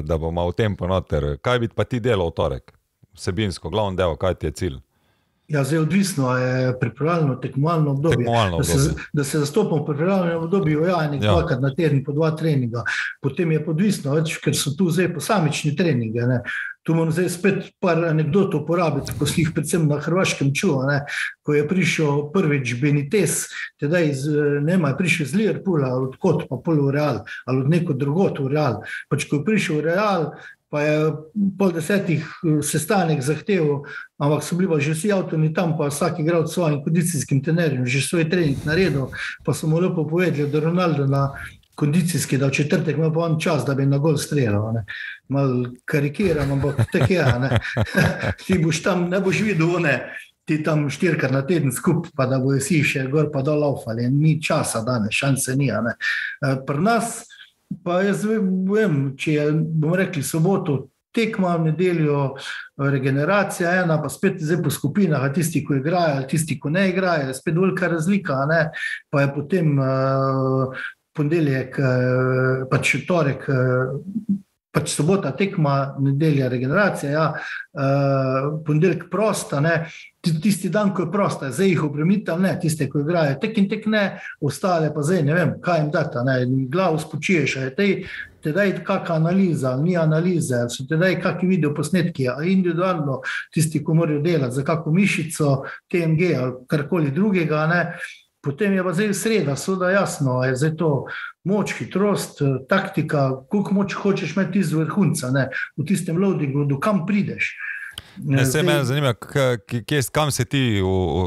A: da bom v tempo noter. Kaj bi pa ti delal v torek? Vsebinsko, glavno delo, kaj ti je cilj?
B: Ja, zdaj odvisno je pripravljalno tekmovalno obdobje. Da se zastopam v pripravljalnem obdobju, dvakrat na teden po 2 treninga. Potem je odvisno, ker so tu zdaj posamični treningi. Tu moram zdaj spet par anekdot uporabiti, ko sem jih predvsem na Hrvaškem čul. Ko je prišel prvič Benitez, tedaj je prišel iz Liverpoola, odkot pa pol v Real, ali od neko drugot v Real. Pač ko je prišel v Real, pa je pol 10 sestanek zahteval, ampak so bili pa že vsi avtoni tam, pa vsak igral s svojim kondicijskim trenerjem, že svoj trening naredil, pa so mu lepo povedali, da Ronaldo na kondicijski, da v četrtek ima pa on čas, da bi na gol streljal. Mal karikiram, ampak tako je. Ti boš tam, ne boš videl, ti tam 4-krat na teden skup, pa da bojo vsi še gor pa dol laufali. Ni časa danes, šanse ni. Pri nas pa jaz vem, če je, bomo rekli, soboto tekma, v nedeljo regeneracija ena, pa spet zdaj po skupinah, tisti, ko igrajo, tisti, ko ne igrajo, spet velika razlika, pa je potem ponedeljek, pač torek, pač sobota tekma, nedelja regeneracija, ponedeljek prosta, tisti dan, ko je prosta, zdaj jih opremitam, tiste, ko igrajo, tek in tek ne, ostale pa zdaj, ne vem, kaj jim data, glavo spočiješ, tedaj kakšna analiza, ni analize, so tedaj kakšni videoposnetki, individualno, tisti, ko morajo delati za kakšno mišico, TMG ali karkoli drugega, potem je pa zdaj sreda, seveda jasno, je zdaj to moč, hitrost, taktika, koliko moč hočeš imeti iz vrhunca, v tistem loadingu, do kam prideš.
A: Se me zanima, kam se ti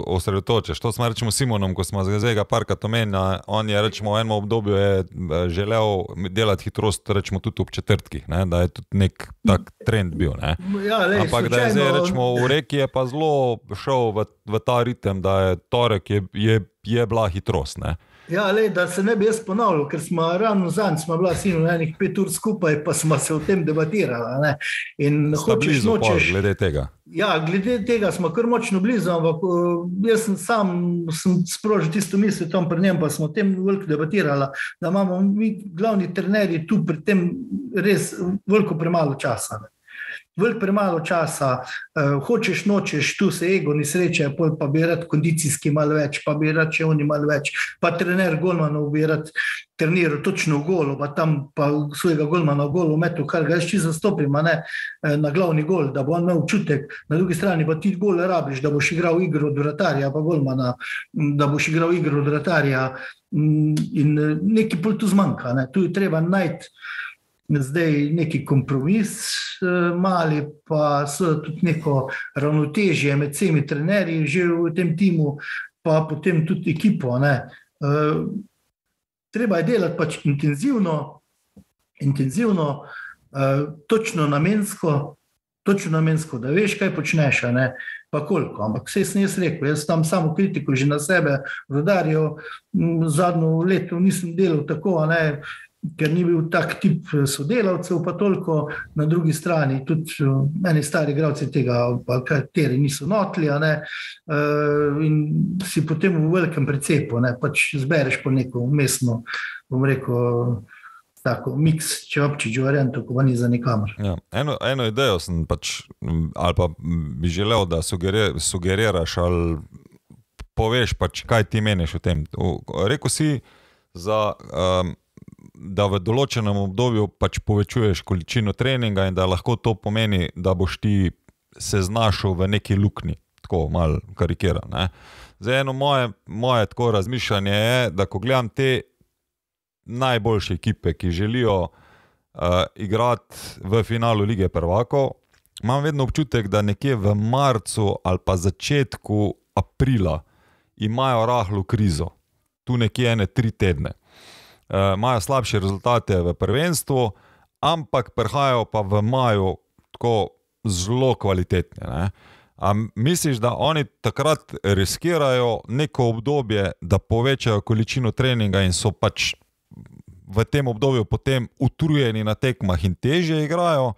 A: osredotočaš. To smo rečemo Simonom, ko smo zdaj ga parkrat omenili, on je rečemo v enem obdobju je želel delati hitrost rečemo tudi ob četrtkih, da je tudi nek tak trend bil. Ampak da je zdaj rečemo v Reki je pa zelo šel v ta ritem, da je torek je bila hitrost.
B: Ja, da se ne bi jaz ponavljal, ker smo ravno zanj, smo bila sinu enih 5 ur skupaj, pa smo se o tem debatirali.
A: Sta blizu glede tega?
B: Ja, glede tega smo kar močno blizu, ampak jaz sem sprožil tisto misel tam pri njem, pa smo o tem veliko debatirali, da imamo mi glavni trenerji tu pri tem res veliko premalo časa. Veliko premalo časa, hočeš, nočeš, tu se ego ni sreče, pa bi rad kondicijski malo več, pa bi rad še oni malo več, pa trener golmanov bi rad treniral točno v golu, pa tam pa svojega golmana v golu metu, kar ga še zastopim, na glavni gol, da bo on imel občutek, na drugi strani pa ti gole rabiš, da boš igral igro od vratarja, pa golmana, da boš igral igro od vratarja in neki pol tu zmanjka, tu je treba najti zdaj neki kompromis mali, pa so tudi neko ravnotežje med vsemi trenerji že v tem timu, pa potem tudi ekipo. Treba je delati pač intenzivno, točno namensko, da veš, kaj počneš, pa koliko. Ampak vse sem jaz rekel, jaz tam samo kritiko že na sebe Rudarju, zadnjo leto nisem delal tako, ker ni bil tak tip sodelavcev, pa toliko na drugi strani, tudi eni stari igralci tega, pa kateri niso notli, in si potem v velikem precepu, pač zbereš po neko umestno, bom rekel, tako miks Čevapčič varianto, ko pa ni za nikamor.
A: Ja, eno idejo sem pač, ali pa bi želel, da sugeriraš ali poveš pač, kaj ti meniš o tem. Rekel si da v določenem obdobju pač povečuješ količino treninga in da lahko to pomeni, da boš ti se znašel v neki luknji, tako malo karikiram. Zdaj eno moje tako razmišljanje je, da ko gledam te najboljše ekipe, ki želijo igrati v finalu Lige prvakov, imam vedno občutek, da nekje v marcu ali pa začetku aprila imajo rahlo krizo, tu nekje 3 tedne. Imajo slabše rezultate v prvenstvu, ampak prihajajo pa v maju tako zelo kvalitetne. A misliš, da oni takrat riskirajo neko obdobje, da povečajo količino treninga in so pač v tem obdobju potem utrujeni na tekmah in težje igrajo,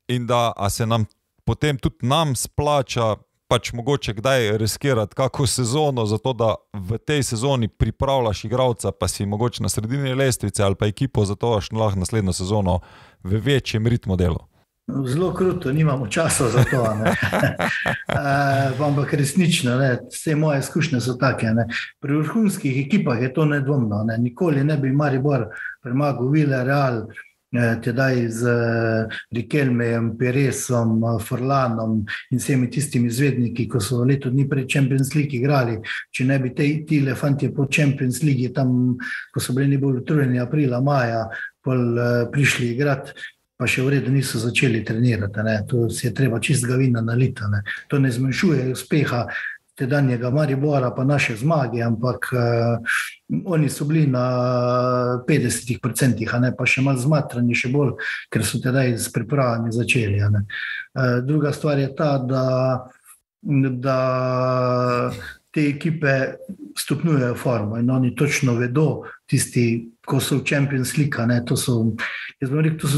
A: in da se nam potem tudi nam splača pač mogoče kdaj riskirati kako sezono, zato da v tej sezoni pripravljaš igralca, pa si mogoče na sredini lestvice ali pa ekipo, zato daš lahko naslednjo sezono v večjem ritmu delo.
B: Zelo kruto, nimamo časa za to. Ampak resnično, vse moje izkušnje so take. Pri vrhunskih ekipah je to nedvomno. Nikoli ne bi Maribor premagal Villarreal, tedaj z Riquelmejem, Peresom, Forlanom in vsemi tistimi zvezdniki, ko so leto dni pred Champions League igrali. Če ne bi ti elefanti po Champions League, tam, ko so bili najbolj utrujeni aprila, maja, prišli igrati, pa še v redu niso začeli trenirati. To si je treba čistega vina naliti. To ne zmanjšuje uspeha tedanjega Maribora pa naše zmage, ampak oni so bili na 50%, pa še malo zmatrani, še bolj, ker so tedaj s pripravami začeli. Druga stvar je ta, da te ekipe stopnjujejo formo in oni točno vedo, tisti, ko so v Champions League, to so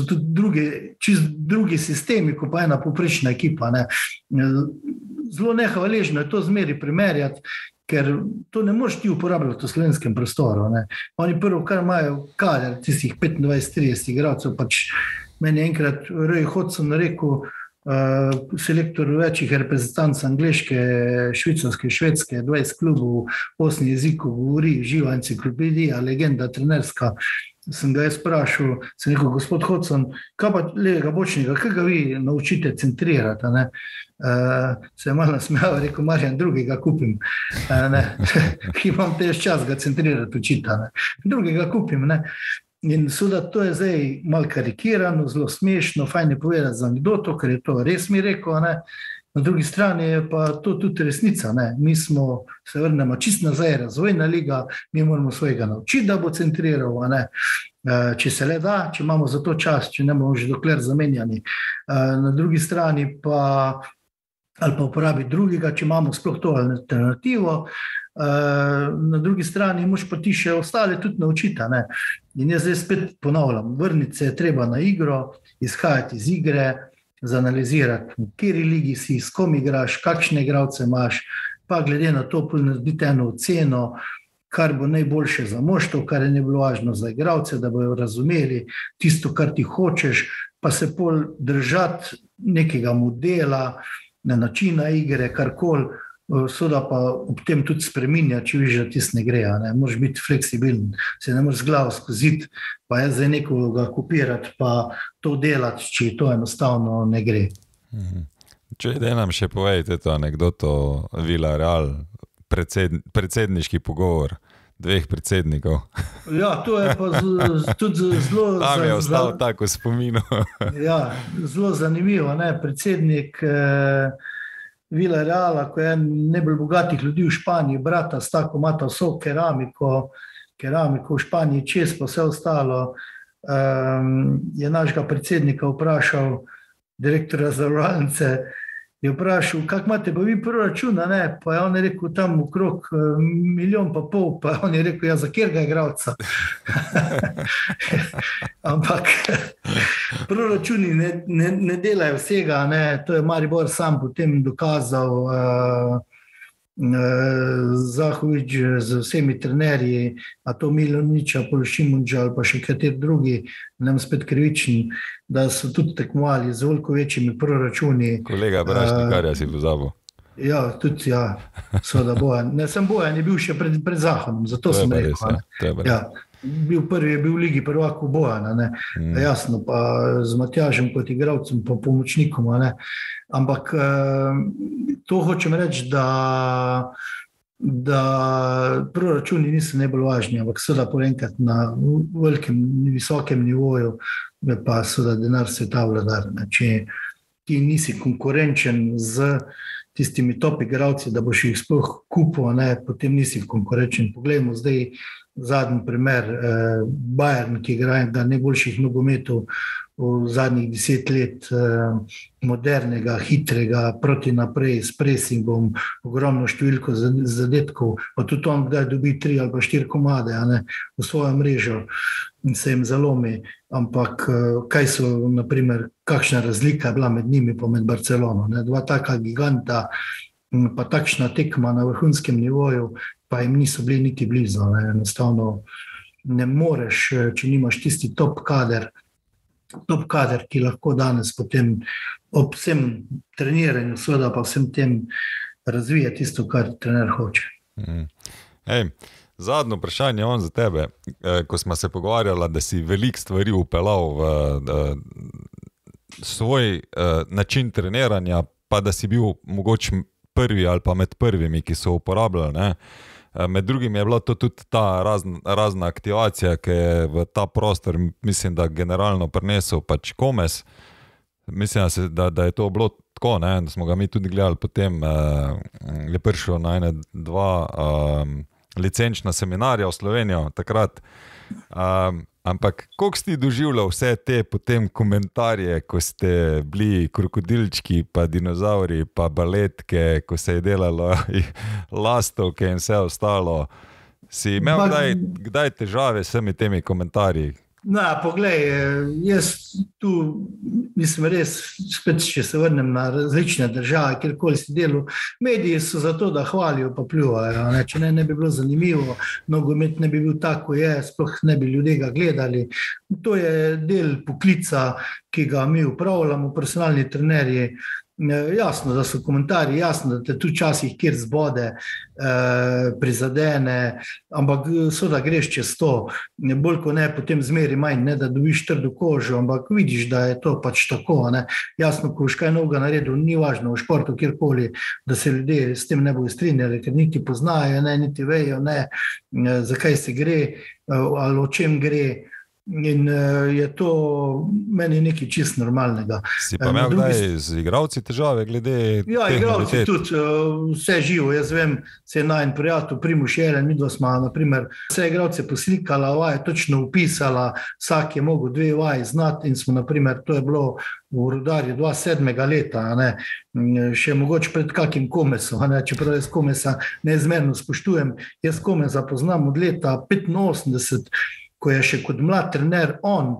B: tudi drugi sistemi, kot pa ena povprečna ekipa. Zelo nehvaležno je to zmeri primerjati, ker to ne moreš ti uporabljati v slovenskem prostoru. Oni prvo, kar imajo kader, tistih 25-30 igralcev, pač meni enkrat Roy Hodgson rekel, selektor večjih reprezentanc angleške, švicarske, švedske, 20 klubov, 8 jezikov govori, živa enciklopedija, legenda trenerska. Sem ga jaz sprašal, sem rekel, gospod Hodgson, kaj pa levega bočnika, kaj ga vi naučite centrirati? Se je malo nasmejal, rekel, Marjan, drugega kupim. Imam tež čas ga centrirati učiti. Drugega kupim. In seveda to je zdaj malo karikirano, zelo smešno, fajn je povedati za anekdoto, ker je to res mi rekel. Na drugi strani je pa to tudi resnica. Mi se vrnemo čist nazaj, razvojna liga, mi moramo svojega naučiti, da bo centriral. Če se le da, če imamo za to čas, če ne bomo že dokler zamenjani. Na drugi strani pa ali pa uporabiti drugega, če imamo sploh to alternativo. Na drugi strani moš pa ti še ostale tudi naučiti. In jaz zdaj spet ponavljam, vrniti se je treba na igro, izhajati iz igre, zanalizirati, v kateri ligi si, s kom igraš, kakšne igralce imaš, pa glede na to narediti eno oceno, kar bo najboljše za moštvo, kar je najbolj važno za igralce, da bojo razumeli tisto, kar ti hočeš, pa se pol držati nekega modela, načina igre, karkoli, soda pa ob tem tudi spreminja, če viš, da tisto ne gre. Moraš biti fleksibilen, se ne moraš z glavo skoziti, pa jaz zdaj nekoga kopirati, pa to delati, če to enostavno ne gre.
A: Če nam še povejte to anekdoto Villarreal, predsedniški pogovor dveh predsednikov.
B: Ja, to je pa tudi zelo...
A: Tam je ostal tako spominu.
B: Ja, zelo zanimivo. Predsednik Villarreala, ko je najbolj bogatih ljudi v Španiji, brata s tako imata vso keramiko v Španiji, čez pa vse ostalo, je našega predsednika vprašal, direktorja zavarovalnice, je vprašal, kak imate pa vi proračuna, pa je on rekel tam okrog 1,5 milijona, pa on je rekel, ja, za katerega igralca. Ampak proračuni ne delajo vsega, to je Maribor sam potem dokazal, Zahovič z vsemi trenerji, a to Miloniča, Šimunča ali pa še kateri drugi, nam spet krivični, da so tudi tekmovali z veliko večjimi proračuni.
A: Kolega Brašnikarja si pozabil.
B: Ja, tudi ja, seveda Bojan. Ne, sem Bojan je bil še pred Zahodom, zato sem rekel. Ja. Prvi je bil v Ligi prvakov Bojana, jasno, pa z Matjažem kot igralcem, pa pomočnikom. Ampak to hočem reči, da proračuni niso najbolj važni, ampak seveda poenkrat na velikem, visokem nivoju je pa seveda denar sveta vladar. Če ti nisi konkurenčen z tistimi top igralci, da boš jih sploh kupil, potem nisi konkurenčen. Poglejmo zdaj zadnji primer, Bayern, ki igra enega najboljših nogometov v zadnjih 10 let, modernega, hitrega, proti naprej, s presingom, ogromno številko zadetkov, pa tudi on kdaj dobi 3 ali pa 4 komade v svojo mrežo. in se jim zalomi, ampak kaj so, naprimer, kakšna razlika je bila med njimi pa med Barcelono, ne? Dva taka giganta, pa takšna tekma na vrhunskem nivoju, pa jim niso bili niti blizu, ne? Enostavno ne moreš, če nimaš tisti top kader, ki lahko danes potem ob vsem treniranju, seveda pa vsem tem razvija tisto, kar trener hoče.
A: Hej, zadnje vprašanje imam za tebe, ko smo se pogovarjali, da si veliko stvari upeljal v svoj način treniranja, pa da si bil mogoče prvi ali pa med prvimi, ki so uporabljali, ne? Med drugim je bila to tudi ta razna aktivacija, ki je v ta prostor, mislim, da generalno prinesel pač Komes. Mislim, da je to bilo tako, ne? Da smo ga mi tudi gledali potem, je prišel na 1-2 licenčna seminarja v Slovenijo takrat. Ampak koliko si doživljal vse te potem komentarje, ko ste bili krokodilčki, pa dinozauri, pa baletke, ko se je delalo lastovke in vse ostalo. Si imel kdaj težave s temi komentarji?
B: Poglej, jaz tu, mislim res, spet če se vrnem na različne države, kjerkoli si delal, mediji so zato, da hvalijo pa pljuvajo, ne? Če ne bi bilo zanimivo, nogomet ne bi bil tako je, sploh ne bi ljudje ga gledali. To je del poklica, ki ga mi upravljamo, profesionalni trenerji. Jasno, da so komentarji, jasno, da te tu časih kjer zbode, prizadene, ampak so da greš čez to, bolj ko ne, potem zmeri manj, ne, da dobiš trdo kožo, ampak vidiš, da je to pač tako, ne. Jasno, ko boš kaj novega naredil, ni važno v športu kjerkoli, da se ljudje s tem ne bojo strinjali, ker niti poznajo, ne, niti vejo, ne, zakaj se gre, ali o čem gre. In je to meni nekaj čisto normalnega.
A: Si pa imel kdaj z igralci težave glede
B: igralci tudi, vse živo, jaz vem, se je najin prijatelj Primož Jelen, midva sva, naprimer, vse igralce poslikala, vaje točno upisala, vsak je mogel 2 vaji znati in smo, naprimer, to je bilo v Rudarju 2007 leta, ne, še mogoče pred kakim Komesom, ne, čeprav jaz Komesa neizmerno spoštujem, jaz Komesa poznam od leta 85, ko je še kot mlad trener on,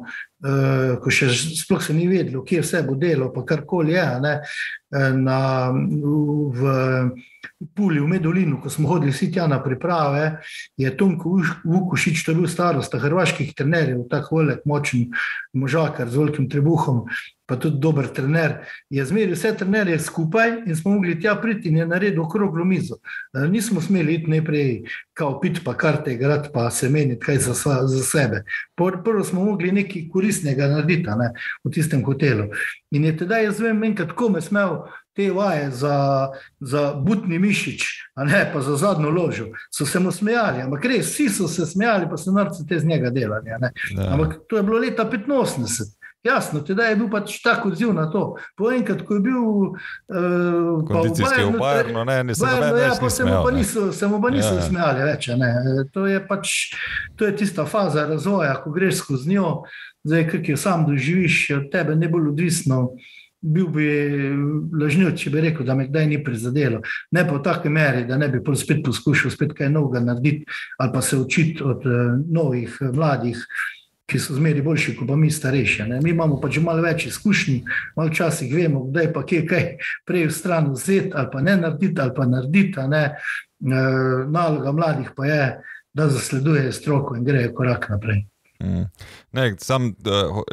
B: ko še sploh se ni vedelo, kje vse bo delo, pa karkoli je, ne, v Puli, v Medulinu, ko smo hodili vsi tja na priprave, je Tonko Vukušič, to je bil starosta hrvaških trenerjev, tak velik, močen možakar z velikim trebuhom, pa tudi dober trener, je zmeril vse trenerje skupaj in smo mogli tja priti in je naredil okroglo mizo. Nismo smeli iti najprej kao piti pa karte igrati, pa se meniti kaj za sebe. Prvo smo mogli nekaj koristnega narediti, ne, v tistem hotelu. In je teda, jaz vem, enkrat Komes imel te vaje za butni mišič, a ne, pa za zadnjo ložo. So se mu smejali, ampak res, vsi so se smejali, pa so norci te z njega delali, ne. Ampak to je bilo leta 85. Jasno, teda je bil pač tak odziv na to. Po enkrat, ko je bil
A: kondicijski v Bayernu,
B: se mu pa niso smejali več, ne. To je pač, to je tista faza razvoja, ko greš skozi njo, zdaj, kak jo sam doživiš, od tebe ne bolj odvisno, bil bi lažnil, če bi rekel, da me kdaj ni prizadelo. Ne pa v taki meri, da ne bi spet poskušal spet kaj novega narediti, ali pa se učiti od novih, mladih, ki so zmeri boljši, kot pa mi starejši, ne. Mi imamo pač malo več izkušnji, malo časih vemo, kdaj pa kje kaj prej v stran vzeti, ali pa ne narediti, ali pa narediti, ne. Naloga mladih pa je, da zasleduje stroko in grejo korak naprej.
A: Ne,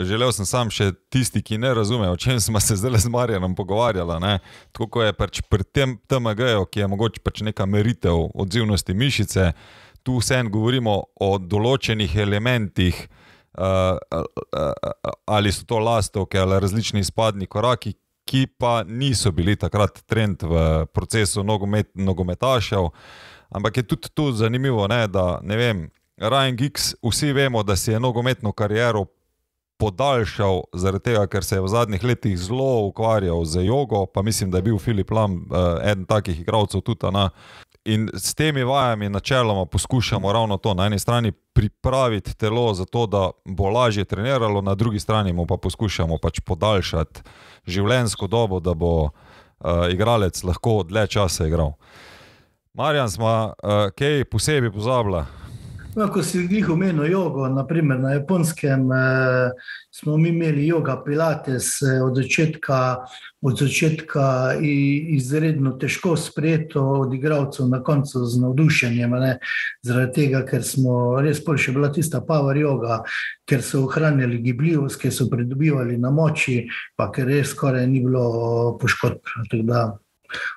A: želel sem sam še tisti, ki ne razume, o čem smo se zdaj z Marjanom pogovarjala, ne. Tako ko je pač pri tem TMG-ju, ki je mogoče pač neka meritev odzivnosti mišice, tu vseeno govorimo o določenih elementih, ali so to lastovke ali različni izpadni koraki, ki pa niso bili takrat trend v procesu nogometašev, ampak je tudi tu zanimivo, ne, da, ne vem, Ryan Giggs, vsi vemo, da si je nogometno kariero podaljšal zaradi tega, ker se je v zadnjih letih zelo ukvarjal z jogo, pa mislim, da je bil Filip Lam eden takih igralcev tudi, in s temi vajami načeloma poskušamo ravno to, na eni strani pripraviti telo za to, da bo lažje treniralo, na drugi strani mu pa poskušamo pač podaljšati življenjsko dobo, da bo igralec lahko dlje časa igral. Marjan, smo kaj posebej pozabila?
B: No, ko si glih omenil jogo, naprimer na Japonskem smo mi imeli joga pilates od začetka izredno težko sprejeto od igralcev na koncu z navdušenjem, ne? Zaradi tega, ker smo res bolj še bila tista power joga, ker so ohranjali gibljivost, ker so pridobivali na moči, pa ker res skoraj ni bilo poškodb. Tako da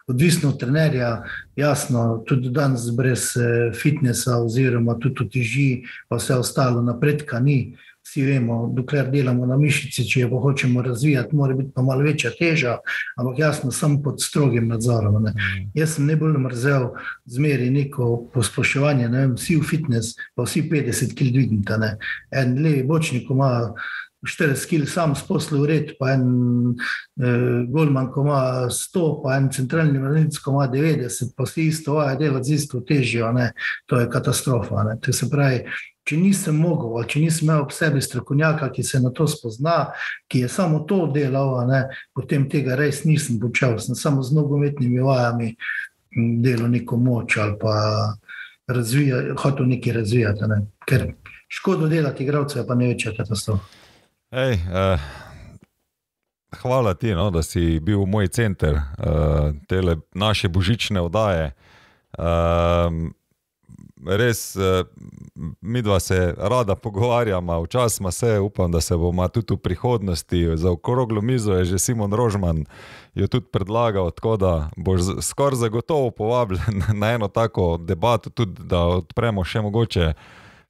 B: odvisno od trenerja, jasno, tudi danes brez fitnesa oziroma tudi teži, pa vse ostalo napredka ni. Vsi vemo, dokler delamo na mišici, če jo pa hočemo razvijati, mora biti pa malo večja teža, ampak jasno, samo pod strogim nadzorom. Ne. Jaz sem najbolj mrzel zmeri neko posploševanje, ne vem, vsi v fitness, pa vsi 50 kg dvignite. Ne. En levi bočnik ima 40 kg sam sposlu vred, pa en golman, ko ima 100, pa en centralni mladinec, ko ima 90, pa vsi isto vaja delati z isto težjo, ne. To je katastrofa. Ne. To se pravi, če nisem mogel, ali če nisem imel ob sebi strokovnjaka, ki se na to spozna, ki je samo to delal, ne, potem tega res nisem počel. Sem samo z nogometnimi vajami delal neko moč ali pa hotel nekaj razvijati. Ne. Ker škodo delati igralcev je pa največja katastrofa.
A: Ej, hvala ti, no, da si bil moj center tele naše božične oddaje. Res, midva se rada pogovarjama, včasima se, upam, da se bomo tudi v prihodnosti. Za okroglo mizo je že Simon Rožman jo tudi predlagal, tako da boš skoraj zagotovo povabljen na eno tako debato, tudi da odpremo še mogoče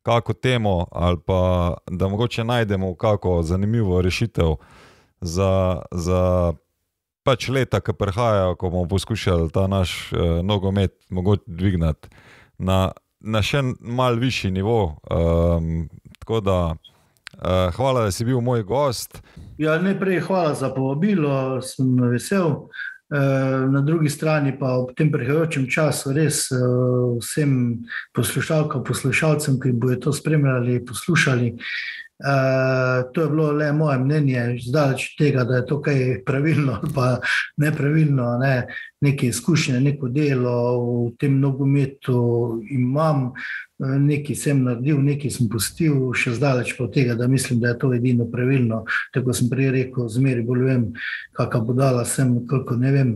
A: kako temo ali pa da mogoče najdemo kako zanimivo rešitev za pač leta, ki prihajajo, ko bomo poskušali ta naš nogomet mogoče dvignati na še malo višji nivo. Tako da hvala, da si bil moj gost.
B: Ja, najprej hvala za povabilo, sem vesel. Na drugi strani pa ob tem prihajajočem času res vsem poslušalcem, ki bodo to spremljali, poslušali. To je bilo le moje mnenje, zdaleč tega, da je to kaj pravilno ali pa nepravilno, ne. Neke izkušnje, neko delo v tem nogometu imam, nekaj sem naredil, nekaj sem pustil, še zdaleč pa tega, da mislim, da je to edino pravilno. Tako sem prej rekel, zmeri bolj vem, kakva budala sem, koliko ne vem.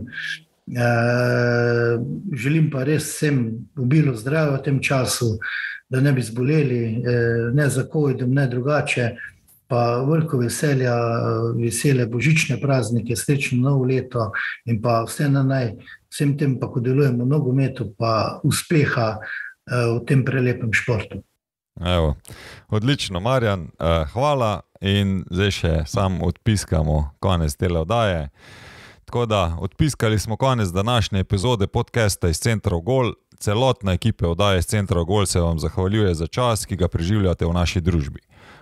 B: Želim pa res vsem obilo zdravja v tem času, da ne bi zboleli, ne za COVID, ne drugače, pa veliko veselja, vesele božične praznike, srečno novo leto in pa vsem tem pa, ko delujemo v nogometu, pa uspeha v tem prelepem športu.
A: Evo, odlično, Marjan, hvala in zdaj še sam odpiskamo konec tele oddaje. Tako da, odpiskali smo konec današnje epizode podcasta iz Centra Gol. Celotna ekipa oddaje iz Centra Gol se vam zahvaljuje za čas, ki ga preživljate v naši družbi.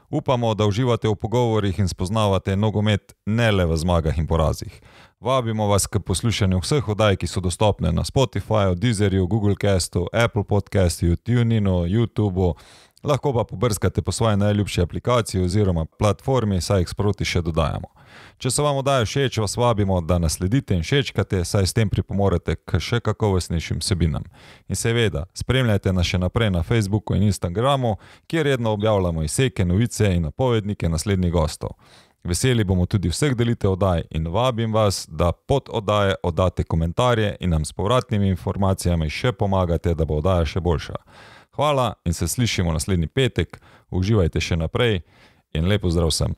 A: Upamo, da uživate v pogovorih in spoznavate nogomet ne le v zmagah in porazih. Vabimo vas k poslušanju vseh oddaj, ki so dostopne na Spotifyju, Deezerju, Google Castu, Apple Podcastu, TuneInu, YouTubeu. Lahko pa pobrskate po svoji najljubši aplikaciji oziroma platformi, saj jih sproti še dodajamo. Če se vam oddaje všeč, vas vabimo, da nas sledite in všečkate, saj s tem pripomorete k še kakovostnejšim vsebinam. In seveda, spremljajte nas še naprej na Facebooku in Instagramu, kjer redno objavljamo izseke, novice in napovednike naslednjih gostov. Veseli bomo tudi vseh delitev oddaj in vabim vas, da pod oddaje oddate komentarje in nam s povratnimi informacijami še pomagate, da bo oddaja še boljša. Hvala in se slišimo naslednji petek, uživajte še naprej in lep pozdrav vsem.